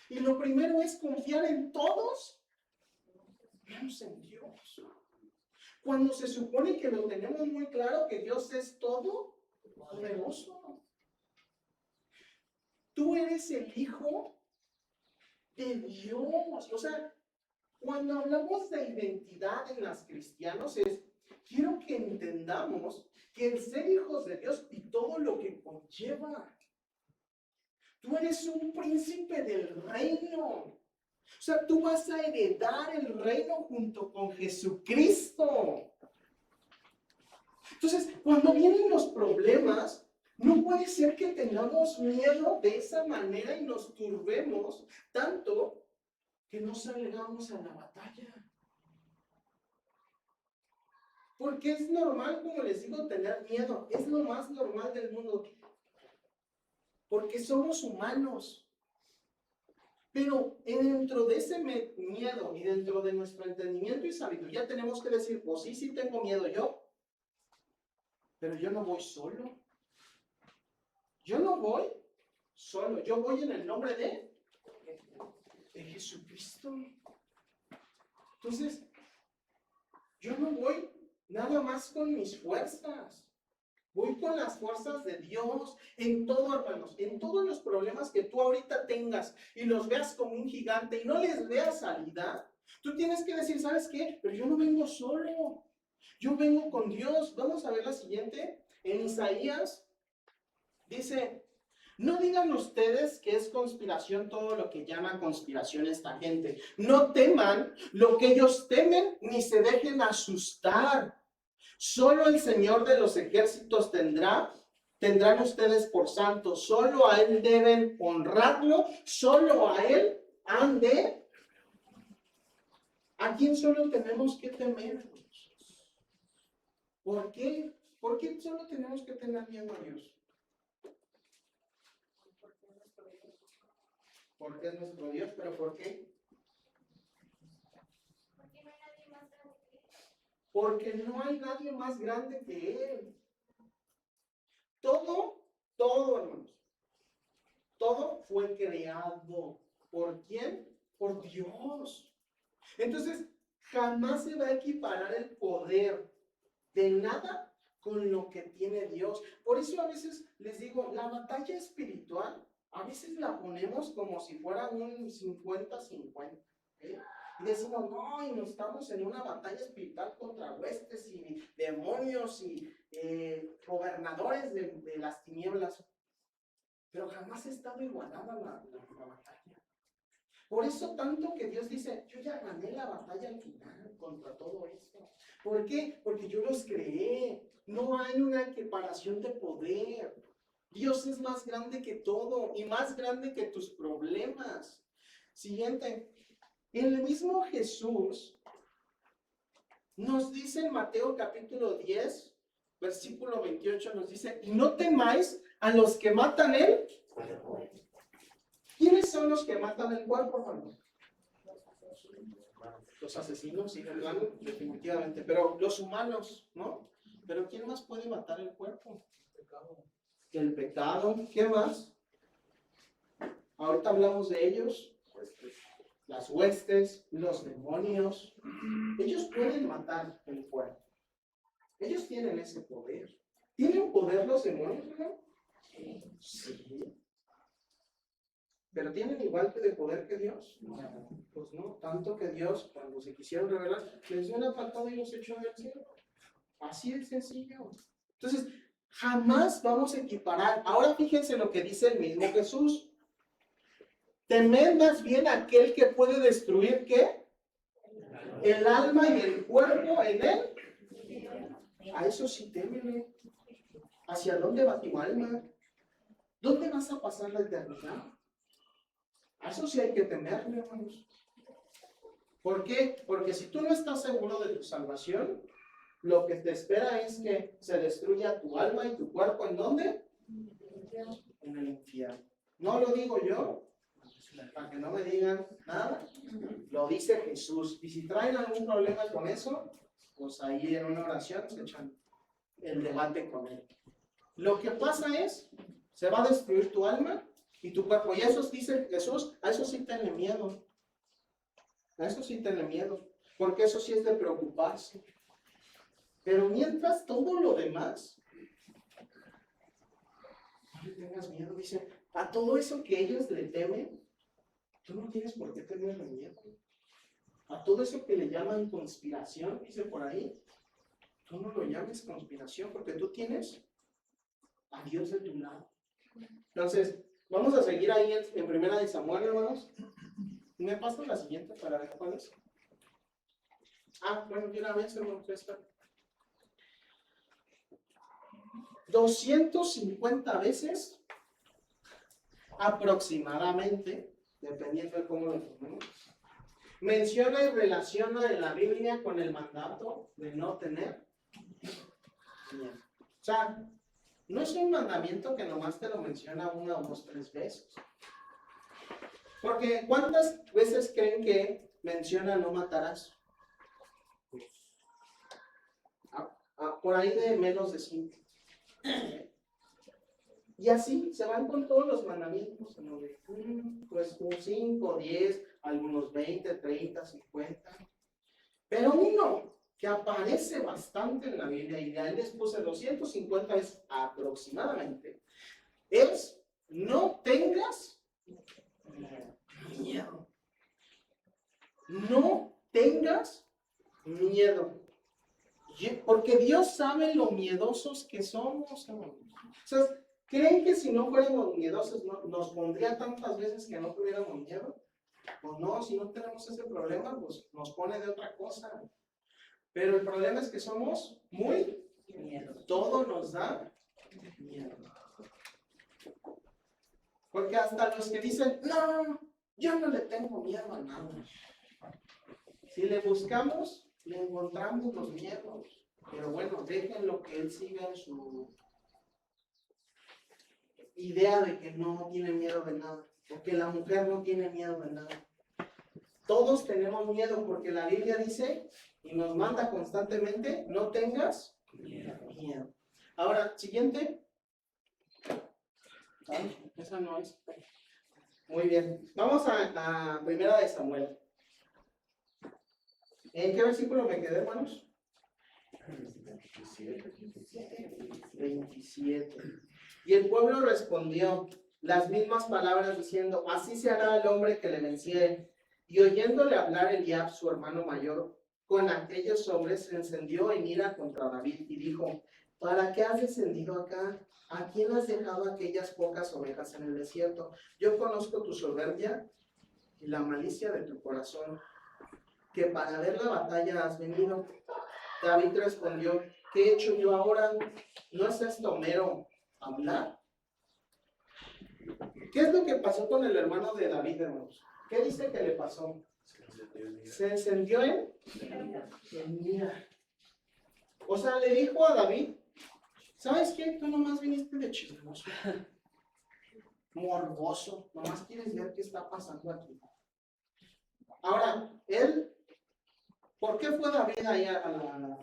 Speaker 1: Y lo primero es confiar en todos, menos en Dios. Cuando se supone que lo tenemos muy claro, que Dios es todopoderoso. Tú eres el Hijo de Dios. O sea, cuando hablamos de identidad en los cristianos quiero que entendamos que el ser hijos de Dios y todo lo que conlleva. Tú eres un príncipe del reino. O sea, tú vas a heredar el reino junto con Jesucristo. Entonces, cuando vienen los problemas, no puede ser que tengamos miedo de esa manera y nos turbemos tanto que no salgamos a la batalla. Porque es normal, como les digo, tener miedo. Es lo más normal del mundo. Porque somos humanos. Pero dentro de ese miedo y dentro de nuestro entendimiento y sabiduría tenemos que decir, pues sí tengo miedo yo. Pero yo no voy solo. Yo no voy solo. Yo voy en el nombre de Jesucristo. Entonces, yo no voy nada más con mis fuerzas. Voy con las fuerzas de Dios en todo, hermanos, en todos los problemas que tú ahorita tengas y los veas como un gigante y no les veas salida. Tú tienes que decir, ¿sabes qué? Pero yo no vengo solo. Yo vengo con Dios. Vamos a ver la siguiente. En Isaías dice, no digan ustedes que es conspiración todo lo que llama conspiración esta gente. No teman lo que ellos temen ni se dejen asustar. Solo el Señor de los ejércitos tendrán ustedes por santos. Solo a Él deben honrarlo. Solo a Él han de. ¿A quién solo tenemos que temer? ¿Por qué? ¿Por qué solo tenemos que tener miedo a Dios? Porque es nuestro Dios, pero ¿por qué? Porque no hay nadie más grande que Él. Todo, hermanos, todo fue creado. ¿Por quién? Por Dios. Entonces, jamás se va a equiparar el poder de nada con lo que tiene Dios. Por eso a veces les digo, la batalla espiritual, a veces la ponemos como si fuera un 50-50. ¿Okay? Y decimos, no, y nos estamos en una batalla espiritual contra huestes y demonios y gobernadores de las tinieblas. Pero jamás ha estado igualada la batalla. Por eso tanto que Dios dice, yo ya gané la batalla al final contra todo esto. ¿Por qué? Porque yo los creé. No hay una equiparación de poder. Dios es más grande que todo y más grande que tus problemas. Siguiente. El mismo Jesús nos dice en Mateo capítulo 10, versículo 28, nos dice, y no temáis a los que matan el. ¿Quiénes son los que matan el cuerpo, hermano? Los asesinos, sí, claro, definitivamente. Pero los humanos, ¿no? Pero ¿quién más puede matar el cuerpo? El pecado. ¿Qué más? Ahorita hablamos de ellos. Las huestes, los demonios. Ellos pueden matar el cuerpo. Ellos tienen ese poder. ¿Tienen poder los demonios, no? Sí. ¿Pero tienen igual de poder que Dios? Pues no, tanto que Dios, cuando se quisieron revelar, les dio una patada y los echó del cielo. Así de sencillo. Entonces, jamás vamos a equiparar. Ahora fíjense lo que dice el mismo Jesús. Temed más bien a aquel que puede destruir, ¿qué? El alma y el cuerpo en él. A eso sí témele. ¿Hacia dónde va tu alma? ¿Dónde vas a pasar la eternidad? A eso sí hay que temerle, hermanos. ¿Por qué? Porque si tú no estás seguro de tu salvación, lo que te espera es que se destruya tu alma y tu cuerpo. ¿En dónde? En el infierno. No lo digo yo, para que no me digan nada. Lo dice Jesús. Y si traen algún problema con eso, pues ahí en una oración se echan el debate con él. Lo que pasa es, se va a destruir tu alma y tu cuerpo. Y eso dice Jesús, a eso sí tenle miedo. A eso sí tenle miedo. Porque eso sí es de preocuparse. Pero mientras todo lo demás, no le tengas miedo. Dice, a todo eso que ellos le temen, tú no tienes por qué tenerle miedo. A todo eso que le llaman conspiración, dice por ahí, tú no lo llames conspiración porque tú tienes a Dios de tu lado. Entonces, vamos a seguir ahí en Primera de Samuel, hermanos. ¿Me paso la siguiente para ver cuál es? Bueno, de una vez, hermano, esta. 250 veces aproximadamente, dependiendo de cómo lo tomemos, menciona y relaciona en la Biblia con el mandato de no tener miedo. O sea, no es un mandamiento que nomás te lo menciona 1, 2, 3 veces. Porque ¿cuántas veces creen que menciona no matarás? Por ahí de menos de 5. Y así se van con todos los mandamientos, pues 5, 10, algunos 20, 30, 50. Pero uno que aparece bastante en la Biblia, y de ahí les puse 250 es aproximadamente, es no tengas miedo. No tengas miedo. Porque Dios sabe lo miedosos que somos, hermanos. O sea, ¿creen que si no fuéramos miedosos nos pondría tantas veces que no tuviéramos miedo? Pues no, si no tenemos ese problema, pues nos pone de otra cosa. Pero el problema es que somos muy miedosos. Todo nos da miedo. Porque hasta los que dicen, no, yo no le tengo miedo a nada. Si le buscamos, le encontramos los miedos. Pero bueno, déjenlo que él siga en su idea de que no tiene miedo de nada. Porque la mujer no tiene miedo de nada. Todos tenemos miedo porque la Biblia dice y nos manda constantemente, no tengas miedo. Ahora, siguiente. Esa no es. Muy bien. Vamos a Primera de Samuel. ¿En qué versículo me quedé, hermanos? 27. Y el pueblo respondió las mismas palabras diciendo, así se hará al hombre que le venciere. Y oyéndole hablar Eliab, su hermano mayor, con aquellos hombres se encendió en ira contra David y dijo, ¿para qué has descendido acá? ¿A quién has dejado aquellas pocas ovejas en el desierto? Yo conozco tu soberbia y la malicia de tu corazón, que para ver la batalla has venido. David respondió, ¿qué he hecho yo ahora? ¿No es esto mero hablar? ¿Qué es lo que pasó con el hermano de David, hermanos? ¿Qué dice que le pasó? Se encendió en ira. O sea, le dijo a David, ¿sabes qué? Tú nomás viniste de chismoso, morboso, nomás quieres ver qué está pasando aquí. Ahora, ¿por qué fue David ahí a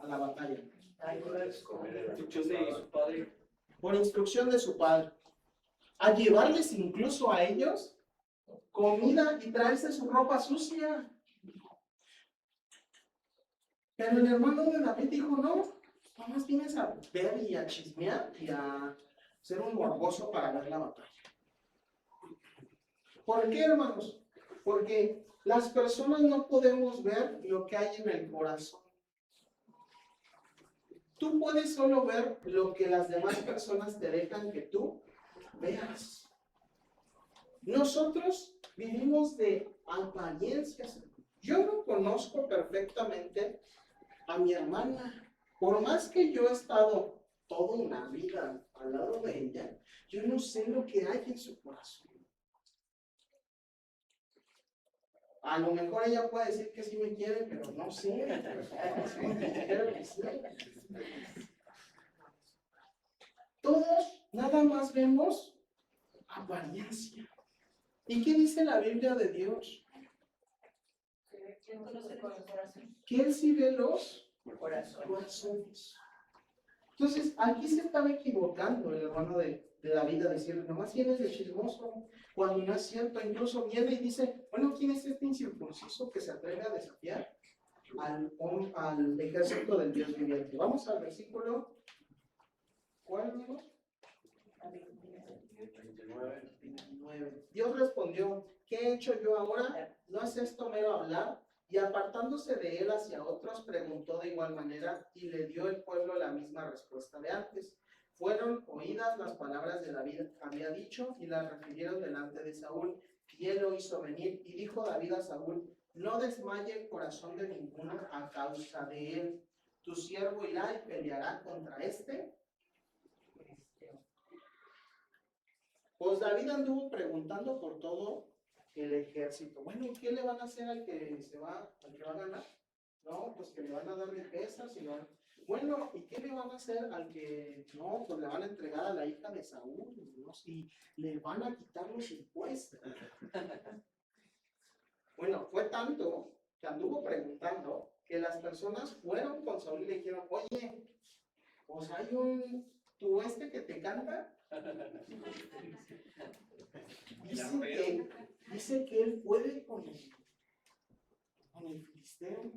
Speaker 1: la batalla? Por instrucción de su padre. A llevarles incluso a ellos comida y traerse su ropa sucia. Pero el hermano de David dijo, no, nomás vienes a ver y a chismear y a ser un morboso para ver la batalla. ¿Por qué, hermanos? Porque las personas no podemos ver lo que hay en el corazón. Tú puedes solo ver lo que las demás personas te dejan que tú veas. Nosotros vivimos de apariencias. Yo no conozco perfectamente a mi hermana. Por más que yo he estado toda una vida al lado de ella, yo no sé lo que hay en su corazón. A lo mejor ella puede decir que sí me quiere, pero no sé. Espero que sí. Todos nada más vemos apariencia. ¿Y qué dice la Biblia de Dios? Que Él sí ve los corazones. Entonces, aquí se estaba equivocando el hermano de David a decirle, nomás vienes de chismoso, cuando no es cierto. Incluso viene y dice, bueno, ¿quién es este incircunciso que se atreve a desafiar al ejército del Dios viviente? Vamos al versículo, ¿cuál, hermano? 29. Dios respondió, ¿qué he hecho yo ahora? ¿No es esto mero hablar? Y apartándose de él hacia otros, preguntó de igual manera, y le dio el pueblo la misma respuesta de antes. Fueron oídas las palabras de David había dicho, y las refirieron delante de Saúl, y él lo hizo venir, y dijo David a Saúl, no desmaye el corazón de ninguno a causa de él. Tu siervo irá y peleará contra este. Pues David anduvo preguntando por todo el ejército. Bueno, ¿qué le van a hacer al que va a ganar? No, pues que le van a dar riquezas y bueno, ¿y qué le van a hacer al que no? Pues le van a entregar a la hija de Saúl, ¿no? Y le van a quitar los impuestos. Bueno, fue tanto que anduvo preguntando que las personas fueron con Saúl y le dijeron, oye, pues hay tú que te canta. Dice que él puede con el filisteo.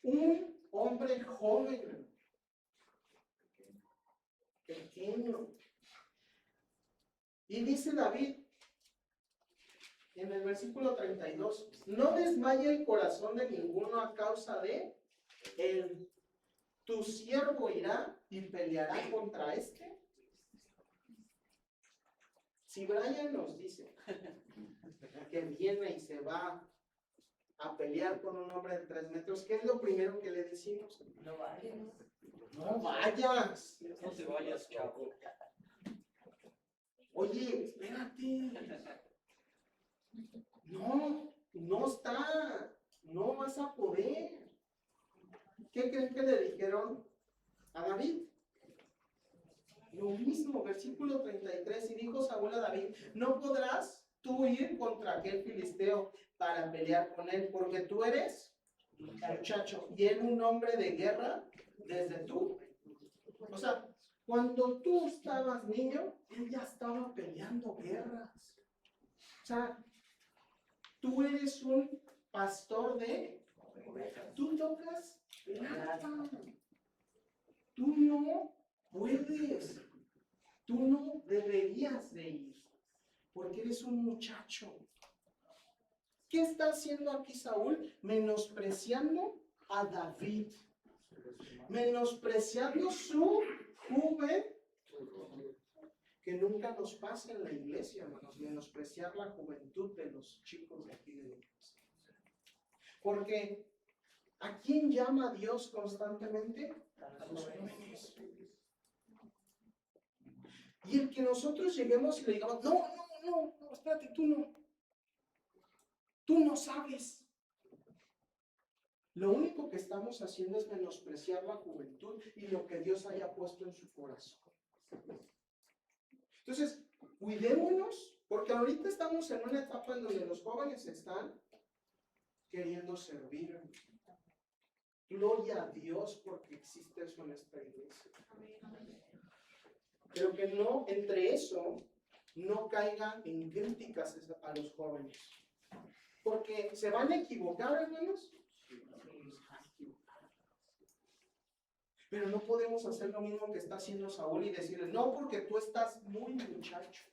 Speaker 1: Un hombre joven, pequeño. Y dice David en el versículo 32, no desmaye el corazón de ninguno a causa de él. Tu siervo irá y peleará contra este. Si Brian nos dice que viene y se va a pelear con un hombre de 3 metros, ¿qué es lo primero que le decimos?
Speaker 4: No vayas.
Speaker 1: No vayas.
Speaker 4: No te vayas, chavo.
Speaker 1: Oye, espérate. No está. No vas a poder. ¿Qué creen que le dijeron a David? Lo mismo, versículo 33, y dijo Saúl a David, no podrás tú ir contra aquel filisteo para pelear con él, porque tú eres muchacho, y él un hombre de guerra desde tú. O sea, cuando tú estabas niño, él ya estaba peleando guerras. O sea, tú eres un pastor tú tocas plata. Tú no puedes. Tú no deberías de ir, porque eres un muchacho. ¿Qué está haciendo aquí Saúl? Menospreciando a David. Menospreciando su juventud. Que nunca nos pase en la iglesia, hermanos, menospreciar la juventud de los chicos de aquí de la iglesia. Porque ¿a quién llama Dios constantemente? A los jóvenes. Y el que nosotros lleguemos y le digamos, no, espérate, tú no sabes. Lo único que estamos haciendo es menospreciar la juventud y lo que Dios haya puesto en su corazón. Entonces, cuidémonos, porque ahorita estamos en una etapa en donde los jóvenes están queriendo servir. Gloria a Dios porque existe eso en esta iglesia. Pero que no, entre eso, no caigan en críticas a los jóvenes. Porque se van a equivocar, hermanos. Pero no podemos hacer lo mismo que está haciendo Saúl y decirle, no, porque tú estás muy muchacho.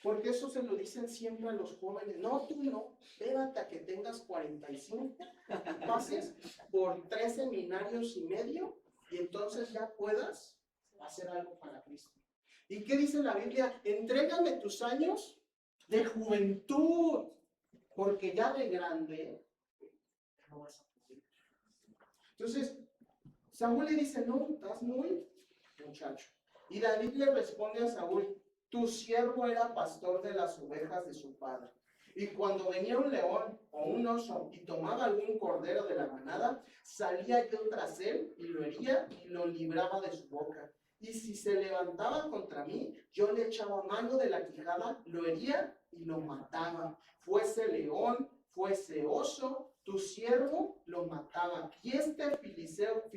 Speaker 1: Porque eso se lo dicen siempre a los jóvenes. No, tú no, espérate a que tengas 45, pases por 3 seminarios y medio y entonces ya puedas hacer algo para Cristo. ¿Y qué dice la Biblia? Entrégame tus años de juventud, porque ya de grande no vas a poder. Entonces, Saúl le dice, no, estás muy muchacho. Y David le responde a Saúl, tu siervo era pastor de las ovejas de su padre. Y cuando venía un león o un oso y tomaba algún cordero de la manada, salía yo tras él y lo hería y lo libraba de su boca. Y si se levantaba contra mí, yo le echaba mano de la quijada, lo hería y lo mataba. Fuese león, fuese oso, tu siervo lo mataba. Y este filisteo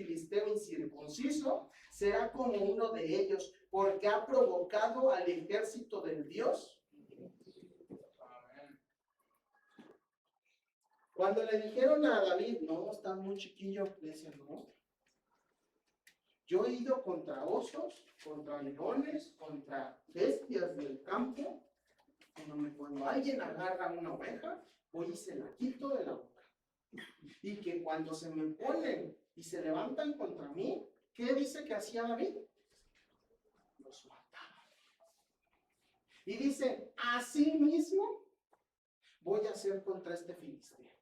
Speaker 1: incircunciso será como uno de ellos, porque ha provocado al ejército del Dios. Cuando le dijeron a David, no, está muy chiquillo, le decían, no. Yo he ido contra osos, contra leones, contra bestias del campo. Cuando alguien agarra una oveja, voy y se la quito de la boca. Y que cuando se me ponen y se levantan contra mí, ¿qué dice que hacía David? Los mataba. Y dice, así mismo voy a hacer contra este filisteo.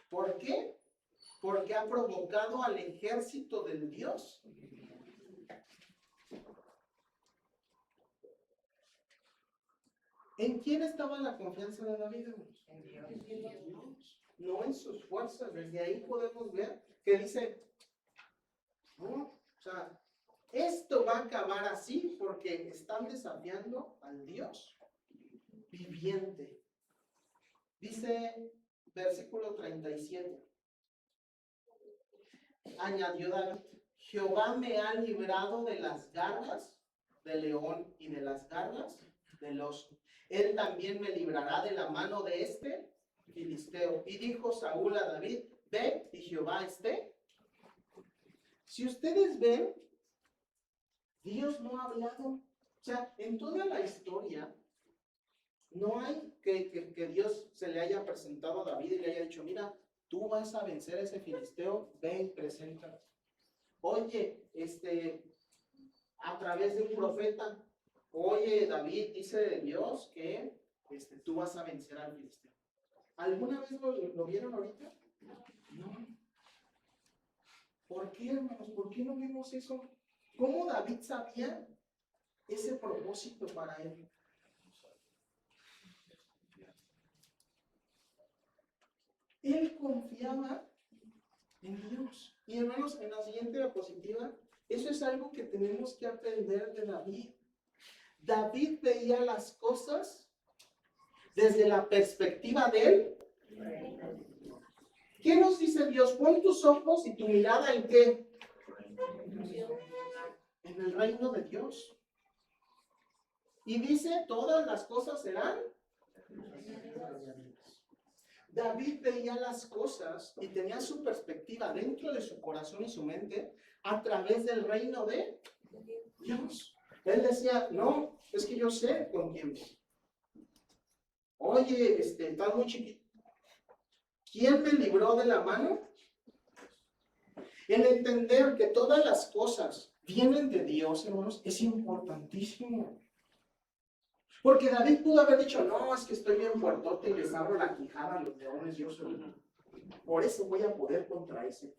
Speaker 1: ¿Por qué? Porque ha provocado al ejército del Dios. ¿En quién estaba la confianza de David, hermanos? En Dios. No en sus fuerzas. Desde ahí podemos ver que dice, no, o sea, esto va a acabar así porque están desafiando al Dios viviente. Dice versículo 37. Añadió David, Jehová me ha librado de las garras del león y de las garras del oso. Él también me librará de la mano de este filisteo. Y dijo Saúl a David, ve y Jehová esté. Si ustedes ven, Dios no ha hablado. O sea, en toda la historia, no hay que Dios se le haya presentado a David y le haya dicho, mira, tú vas a vencer a ese filisteo, ven y preséntate. Oye, a través de un profeta, oye, David, dice Dios que tú vas a vencer al filisteo. ¿Alguna vez lo vieron ahorita? No. ¿Por qué, hermanos? ¿Por qué no vimos eso? ¿Cómo David sabía ese propósito para él? Él confiaba en Dios. Y hermanos, en la siguiente diapositiva, eso es algo que tenemos que aprender de David. David veía las cosas desde la perspectiva de él. ¿Qué nos dice Dios? Pon tus ojos y tu mirada en qué? En el reino de Dios. Y dice, todas las cosas serán. David veía las cosas y tenía su perspectiva dentro de su corazón y su mente a través del reino de Dios. Él decía, no, es que yo sé con quién voy. Oye, estás muy chiquito. ¿Quién me libró de la mano? El entender que todas las cosas vienen de Dios, hermanos, es importantísimo. Porque David pudo haber dicho, no, es que estoy bien fuertote y les abro la quijada a los leones, yo soy. Por eso voy a poder contra ese.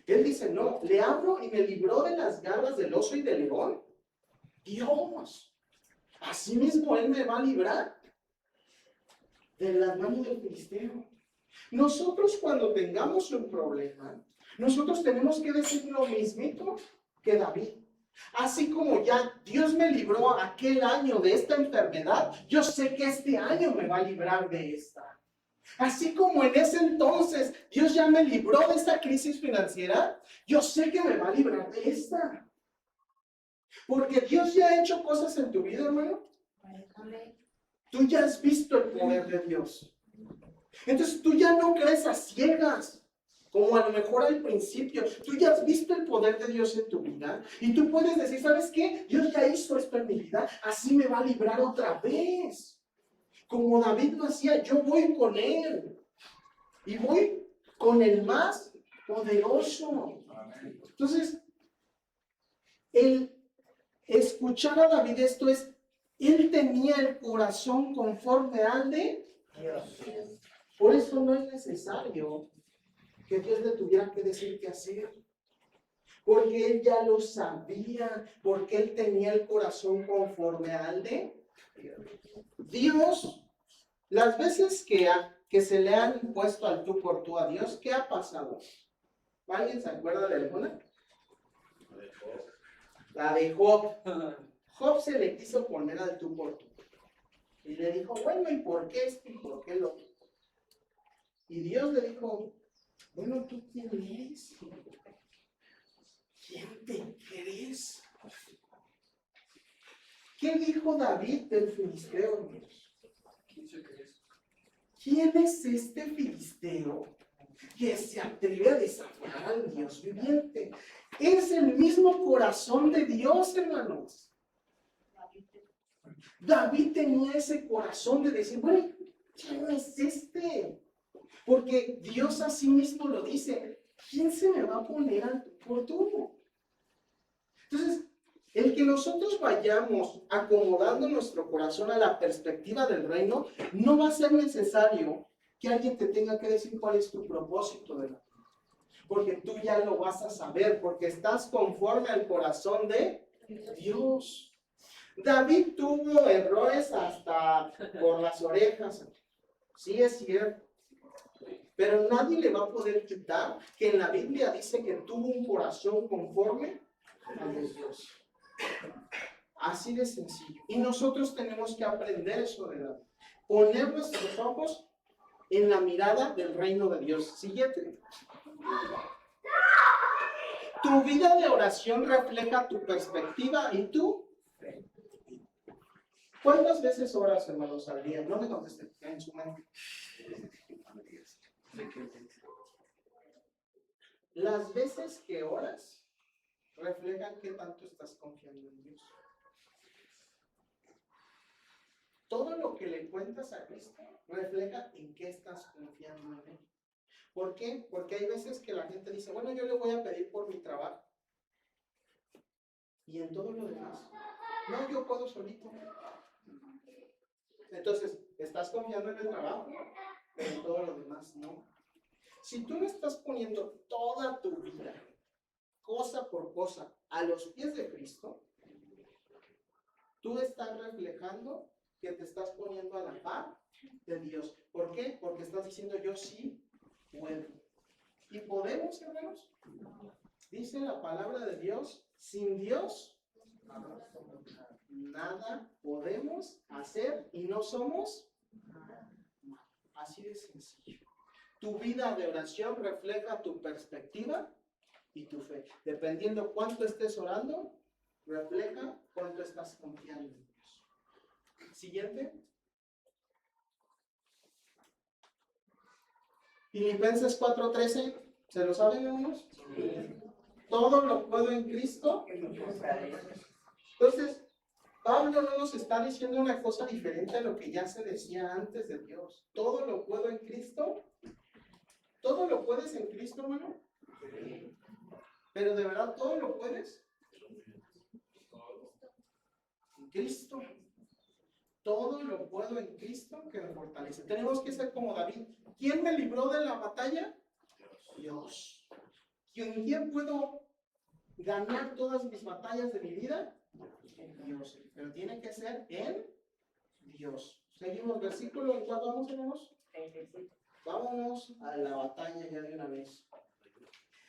Speaker 1: Él dice, no, le abro y me libró de las garras del oso y del león. Dios, así mismo Él me va a librar de las manos del filisteo. Nosotros cuando tengamos un problema, nosotros tenemos que decir lo mismito que David. Así como ya Dios me libró aquel año de esta enfermedad, yo sé que este año me va a librar de esta. Así como en ese entonces Dios ya me libró de esta crisis financiera, yo sé que me va a librar de esta. Porque Dios ya ha hecho cosas en tu vida, hermano. Tú ya has visto el poder de Dios. Entonces tú ya no crees a ciegas, como a lo mejor al principio. Tú ya has visto el poder de Dios en tu vida. Y tú puedes decir, ¿sabes qué? Dios ya hizo esto en mi vida, así me va a librar otra vez. como David lo hacía, yo voy con él. Y voy con el más poderoso. Entonces, el escuchar a David esto es, él tenía el corazón conforme al de Dios. Por eso no es necesario que Dios le tuviera que decir qué hacer. Porque él ya lo sabía, porque él tenía el corazón conforme al de Dios. Las veces que se le han impuesto al tú por tú a Dios, ¿qué ha pasado? ¿Alguien se acuerda de alguna? La de Job. Job se le quiso poner al tú por tú. Y le dijo, bueno, ¿y por qué esto y por qué lo otro? Y Dios le dijo, bueno, ¿tú quién eres? ¿Quién te crees? ¿Qué dijo David del filisteo, hermanos? ¿Quién es este filisteo que se atreve a desafiar al Dios viviente? Es el mismo corazón de Dios, hermanos. David tenía ese corazón de decir, bueno, ¿quién es este? Porque Dios así mismo lo dice, ¿quién se me va a poner al tú por tú? Entonces, el que nosotros vayamos acomodando nuestro corazón a la perspectiva del reino, no va a ser necesario que alguien te tenga que decir cuál es tu propósito de la vida. Porque tú ya lo vas a saber, porque estás conforme al corazón de Dios. David tuvo errores hasta por las orejas. Sí, es cierto. Pero nadie le va a poder quitar que en la Biblia dice que tuvo un corazón conforme al de Dios. Así de sencillo. Y nosotros tenemos que aprender eso de David. Poner nuestros ojos en la mirada del reino de Dios. Siguiente. Tu vida de oración refleja tu perspectiva y tu fe. ¿Cuántas veces oras, hermanos, al día? No me contesten, en su mente. Las veces que oras reflejan qué tanto estás confiando en Dios. Todo lo que le cuentas a Cristo refleja en qué estás confiando en Él. ¿Por qué? Porque hay veces que la gente dice, bueno, yo le voy a pedir por mi trabajo. Y en todo lo demás, no, yo puedo solito. Entonces, estás confiando en el trabajo, pero en todo lo demás no. Si tú no estás poniendo toda tu vida, cosa por cosa, a los pies de Cristo, tú estás reflejando que te estás poniendo a la par de Dios. ¿Por qué? Porque estás diciendo, yo sí puedo. ¿Y podemos, hermanos? Dice la palabra de Dios, sin Dios nada podemos hacer y no somos nada. Así de sencillo. Tu vida de oración refleja tu perspectiva y tu fe. Dependiendo cuánto estés orando, refleja cuánto estás confiando en Dios. Siguiente. Filipenses 4:13. ¿Se lo saben, hermanos? Todo lo puedo en Cristo. Entonces, Pablo no nos está diciendo una cosa diferente a lo que ya se decía antes de Dios. Todo lo puedo en Cristo. ¿Todo lo puedes en Cristo, hermano? Pero de verdad, ¿todo lo puedes? En Cristo. Todo lo puedo en Cristo que me fortalece. Tenemos que ser como David. ¿Quién me libró de la batalla? Dios. ¿En quién puedo ganar todas mis batallas de mi vida? En Dios. Pero tiene que ser en Dios. Seguimos versículo. ¿En cuál vamos, hermanos? Vámonos a la batalla ya de una vez.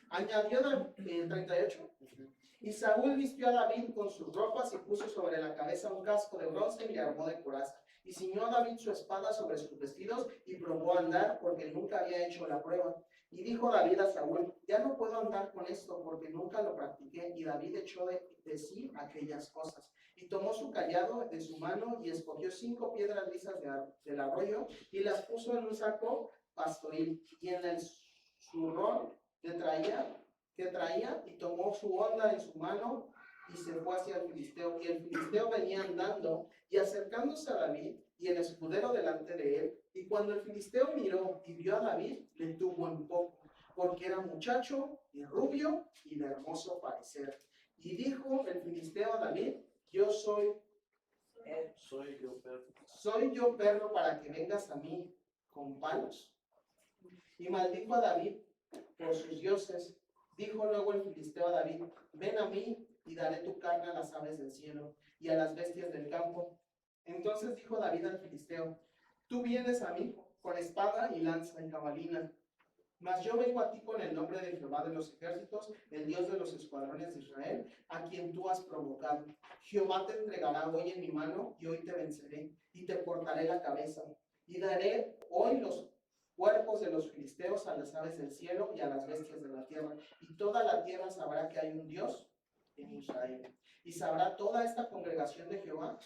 Speaker 1: Añadió el 38. Y Saúl vistió a David con sus ropas y puso sobre la cabeza un casco de bronce y le armó de coraza. Y ciñó a David su espada sobre sus vestidos y probó a andar porque nunca había hecho la prueba. Y dijo David a Saúl, ya no puedo andar con esto porque nunca lo practiqué. Y David echó de sí aquellas cosas. Y tomó su cayado de su mano y escogió 5 piedras lisas del arroyo y las puso en un saco pastoril. Y en el zurrón que traía y tomó su honda en su mano y se fue hacia el filisteo. Y el filisteo venía andando y acercándose a David, y el escudero delante de él. Y cuando el filisteo miró y vio a David, le tuvo en poco, porque era muchacho y rubio y de hermoso parecer. Y dijo el filisteo a David, soy yo perro para que vengas a mí con palos. Y maldijo a David por sus dioses. Dijo luego el filisteo a David, ven a mí y daré tu carne a las aves del cielo y a las bestias del campo. Entonces dijo David al filisteo, tú vienes a mí con espada y lanza y jabalina, mas yo vengo a ti con el nombre de Jehová de los ejércitos, el Dios de los escuadrones de Israel, a quien tú has provocado. Jehová te entregará hoy en mi mano y hoy te venceré y te cortaré la cabeza. Y daré hoy los cuerpos de los filisteos a las aves del cielo y a las bestias de la tierra. Y toda la tierra sabrá que hay un Dios en Israel. Y sabrá toda esta congregación de Jehová,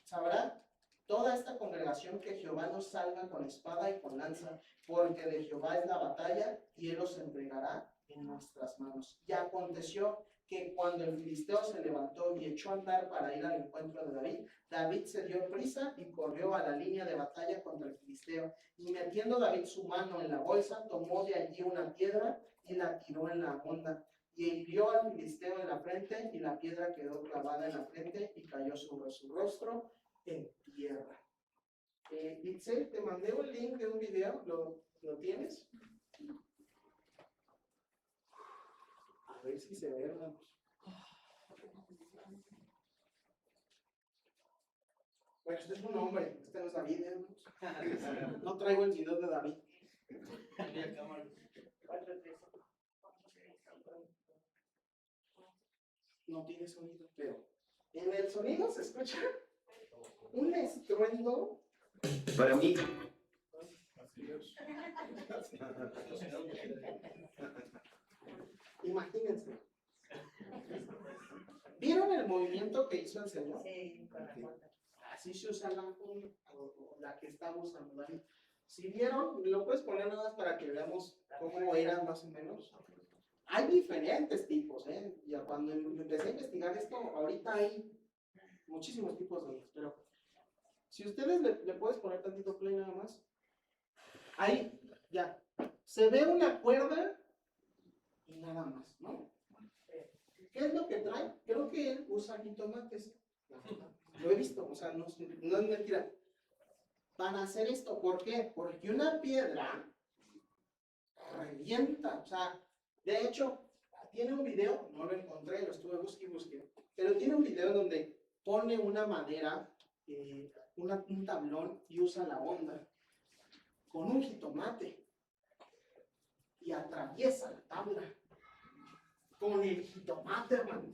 Speaker 1: sabrá toda esta congregación que Jehová nos salva con espada y con lanza, porque de Jehová es la batalla y él los entregará en nuestras manos. Y aconteció que cuando el filisteo se levantó y echó a andar para ir al encuentro de David, David se dio prisa y corrió a la línea de batalla contra el filisteo. Y metiendo David su mano en la bolsa, tomó de allí una piedra y la tiró en la honda. Y hirió al filisteo en la frente, y la piedra quedó clavada en la frente y cayó sobre su rostro en tierra. Itzel, te mandé un link de un video, ¿lo tienes? A ver si se ve, hermanos. Bueno, este es un hombre, este no es David, hermanos. No traigo el video de David. No tiene sonido, pero en el sonido se escucha un estruendo.
Speaker 3: Para mí.
Speaker 1: Imagínense. ¿Vieron el movimiento que hizo el Señor?
Speaker 4: Sí, con la cuenta.
Speaker 1: Así se usa la que está usando David. Si vieron, lo puedes poner nada más para que veamos cómo eran más o menos. Hay diferentes tipos, Ya cuando empecé a investigar esto, ahorita hay muchísimos tipos de ellos, pero si ustedes le puedes poner tantito play nada más. Ahí, ya. Se ve una cuerda y nada más, ¿no? ¿Qué es lo que trae? Creo que él usa jitomates. Lo he visto, o sea, no es mentira. Para hacer esto, ¿por qué? Porque una piedra revienta, o sea, de hecho, tiene un video, no lo encontré, lo estuve busque, pero tiene un video donde pone una madera, un tablón y usa la honda con un jitomate y atraviesa la tabla con el jitomate, hermano.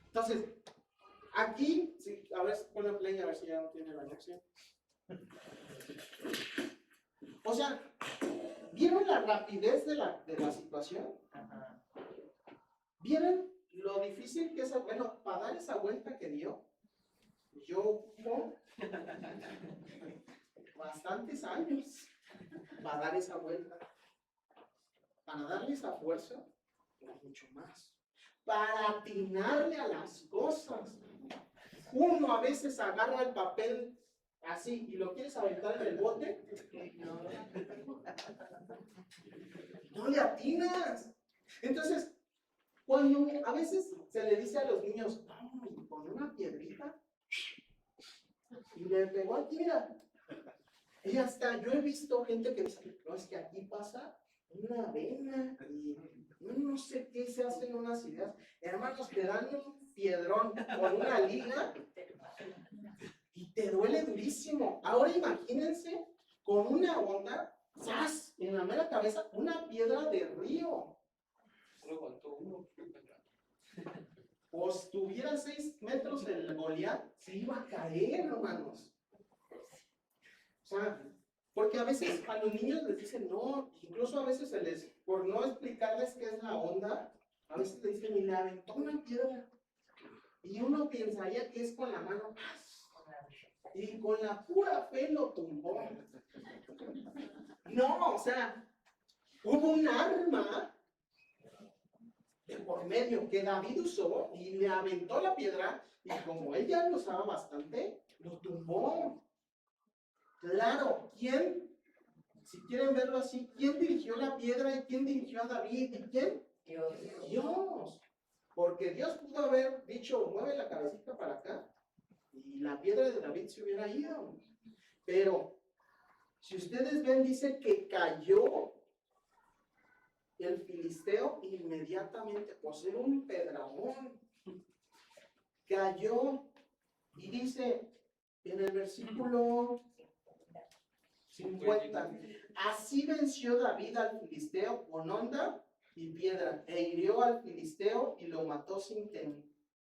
Speaker 1: Entonces, aquí, sí, a ver, ponle play a ver si ya no tiene la anuncio. O sea, ¿vieron la rapidez de la situación?
Speaker 4: Ajá.
Speaker 1: ¿Vieron lo difícil que es? Bueno, para dar esa vuelta que dio, yo ocupo bastantes años para dar esa vuelta. Para darle esa fuerza, mucho más. Para atinarle a las cosas. Uno a veces agarra el papel así y lo quieres aventar en el bote. No le atinas. Entonces, cuando a veces se le dice a los niños, no, con una piedrita, y le pegó aquí, mira. Y hasta yo he visto gente que dice, no, es que aquí pasa una vena y no sé qué se hacen unas ideas. Hermanos, te dan un piedrón con una liga y te duele durísimo. Ahora imagínense con una onda, ¡zas!, en la mera cabeza, una piedra de río.
Speaker 4: Solo aguantó uno.
Speaker 1: Pues tuviera 6 metros el Goliat, se iba a caer, hermanos. O sea, porque a veces a los niños les dicen no, incluso a veces por no explicarles qué es la onda, a veces les dicen, y le aventó una piedra. Y uno pensaría que es con la mano, y con la pura fe lo tumbó. No, o sea, hubo un arma de por medio que David usó y le aventó la piedra, y como él ya lo usaba bastante, lo tumbó. Claro, ¿quién? Si quieren verlo así, ¿quién dirigió la piedra y quién dirigió a David? ¿Y quién?
Speaker 5: Dios.
Speaker 1: Dios. Porque Dios pudo haber dicho, mueve la cabecita para acá y la piedra de David se hubiera ido. Pero, si ustedes ven, dice que cayó el filisteo inmediatamente, pues era un pedramón. Cayó y dice en el versículo 50, así venció David al filisteo con honda y piedra, e hirió al filisteo y lo mató sin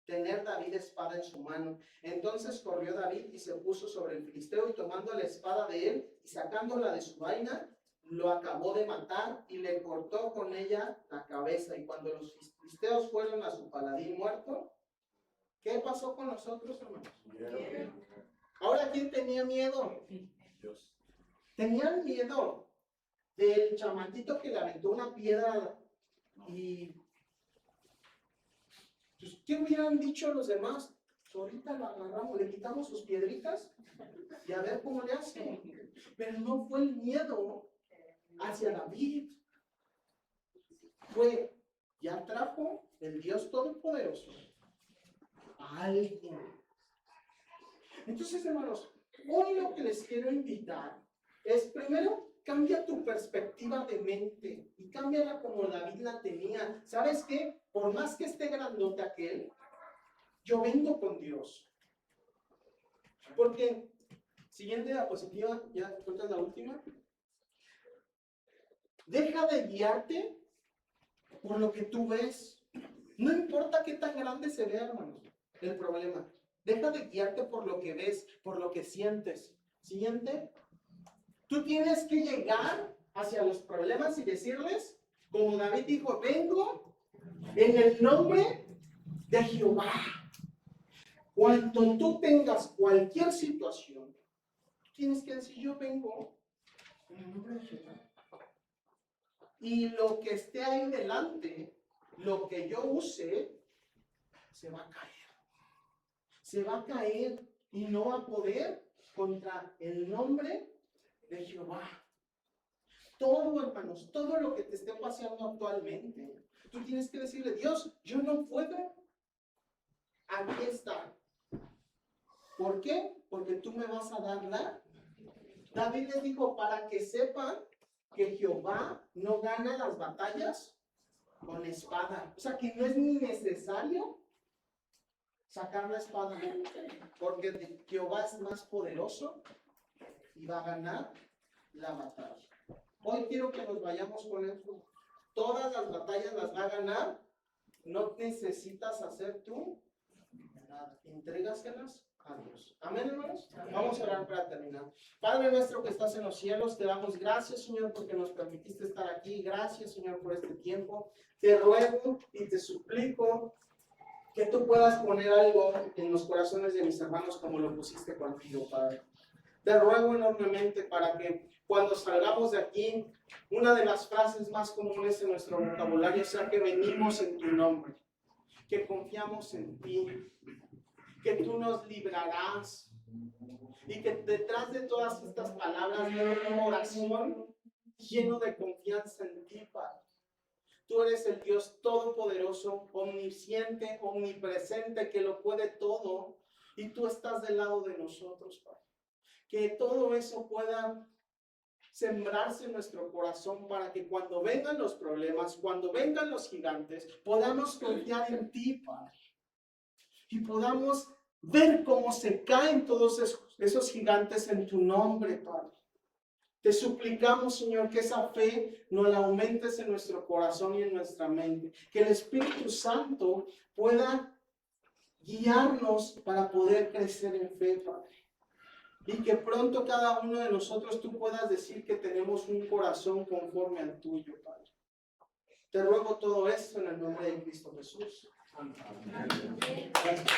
Speaker 1: tener David espada en su mano. Entonces corrió David y se puso sobre el filisteo, y tomando la espada de él y sacándola de su vaina, lo acabó de matar y le cortó con ella la cabeza. Y cuando los filisteos fueron a su paladín muerto, ¿qué pasó con los otros, hermanos? Ahora, ¿quién tenía miedo?
Speaker 3: Dios.
Speaker 1: Tenían miedo del chamaquito que le aventó una piedra. Y pues, ¿qué hubieran dicho los demás? Ahorita lo agarramos, le quitamos sus piedritas y a ver cómo le hace. Pero no fue el miedo hacia David. Fue, ya trajo el Dios Todopoderoso a alguien. Entonces, hermanos, hoy lo que les quiero invitar es, primero, cambia tu perspectiva de mente y cámbiala como David la tenía. ¿Sabes qué? Por más que esté grandote aquel, yo vengo con Dios. Porque, siguiente diapositiva, ya cuentas la última. Deja de guiarte por lo que tú ves. No importa qué tan grande se vea, hermanos, el problema. Deja de guiarte por lo que ves, por lo que sientes. Siguiente. Tú tienes que llegar hacia los problemas y decirles, como David dijo, vengo en el nombre de Jehová. Cuando tú tengas cualquier situación, tienes que decir, yo vengo en el nombre de Jehová. Y lo que esté ahí delante, lo que yo use, se va a caer. Se va a caer y no va a poder contra el nombre de Jehová. Todo, hermanos, todo lo que te esté pasando actualmente, tú tienes que decirle, Dios, yo no puedo. Aquí está. ¿Por qué? Porque tú me vas a dar la. David les dijo, para que sepan que Jehová no gana las batallas con espada. O sea, que no es ni necesario sacar la espada, porque Jehová es más poderoso y va a ganar la batalla. Hoy quiero que nos vayamos con esto. Todas las batallas las va a ganar. No necesitas hacer tú nada. Entrégaselas a Dios. Amén, hermanos. Vamos a orar para terminar. Padre nuestro que estás en los cielos, te damos gracias, Señor, porque nos permitiste estar aquí. Gracias, Señor, por este tiempo. Te ruego y te suplico que tú puedas poner algo en los corazones de mis hermanos como lo pusiste conmigo, Padre. Te ruego enormemente para que cuando salgamos de aquí, una de las frases más comunes en nuestro vocabulario sea que venimos en tu nombre, que confiamos en ti, que tú nos librarás y que detrás de todas estas palabras hay una oración lleno de confianza en ti, Padre. Tú eres el Dios todopoderoso, omnisciente, omnipresente, que lo puede todo, y tú estás del lado de nosotros, Padre. Que todo eso pueda sembrarse en nuestro corazón para que cuando vengan los problemas, cuando vengan los gigantes, podamos confiar en ti, Padre. Y podamos ver cómo se caen todos esos gigantes en tu nombre, Padre. Te suplicamos, Señor, que esa fe nos la aumentes en nuestro corazón y en nuestra mente. Que el Espíritu Santo pueda guiarnos para poder crecer en fe, Padre. Y que pronto cada uno de nosotros tú puedas decir que tenemos un corazón conforme al tuyo, Padre. Te ruego todo esto en el nombre de Cristo Jesús. Amén. Gracias.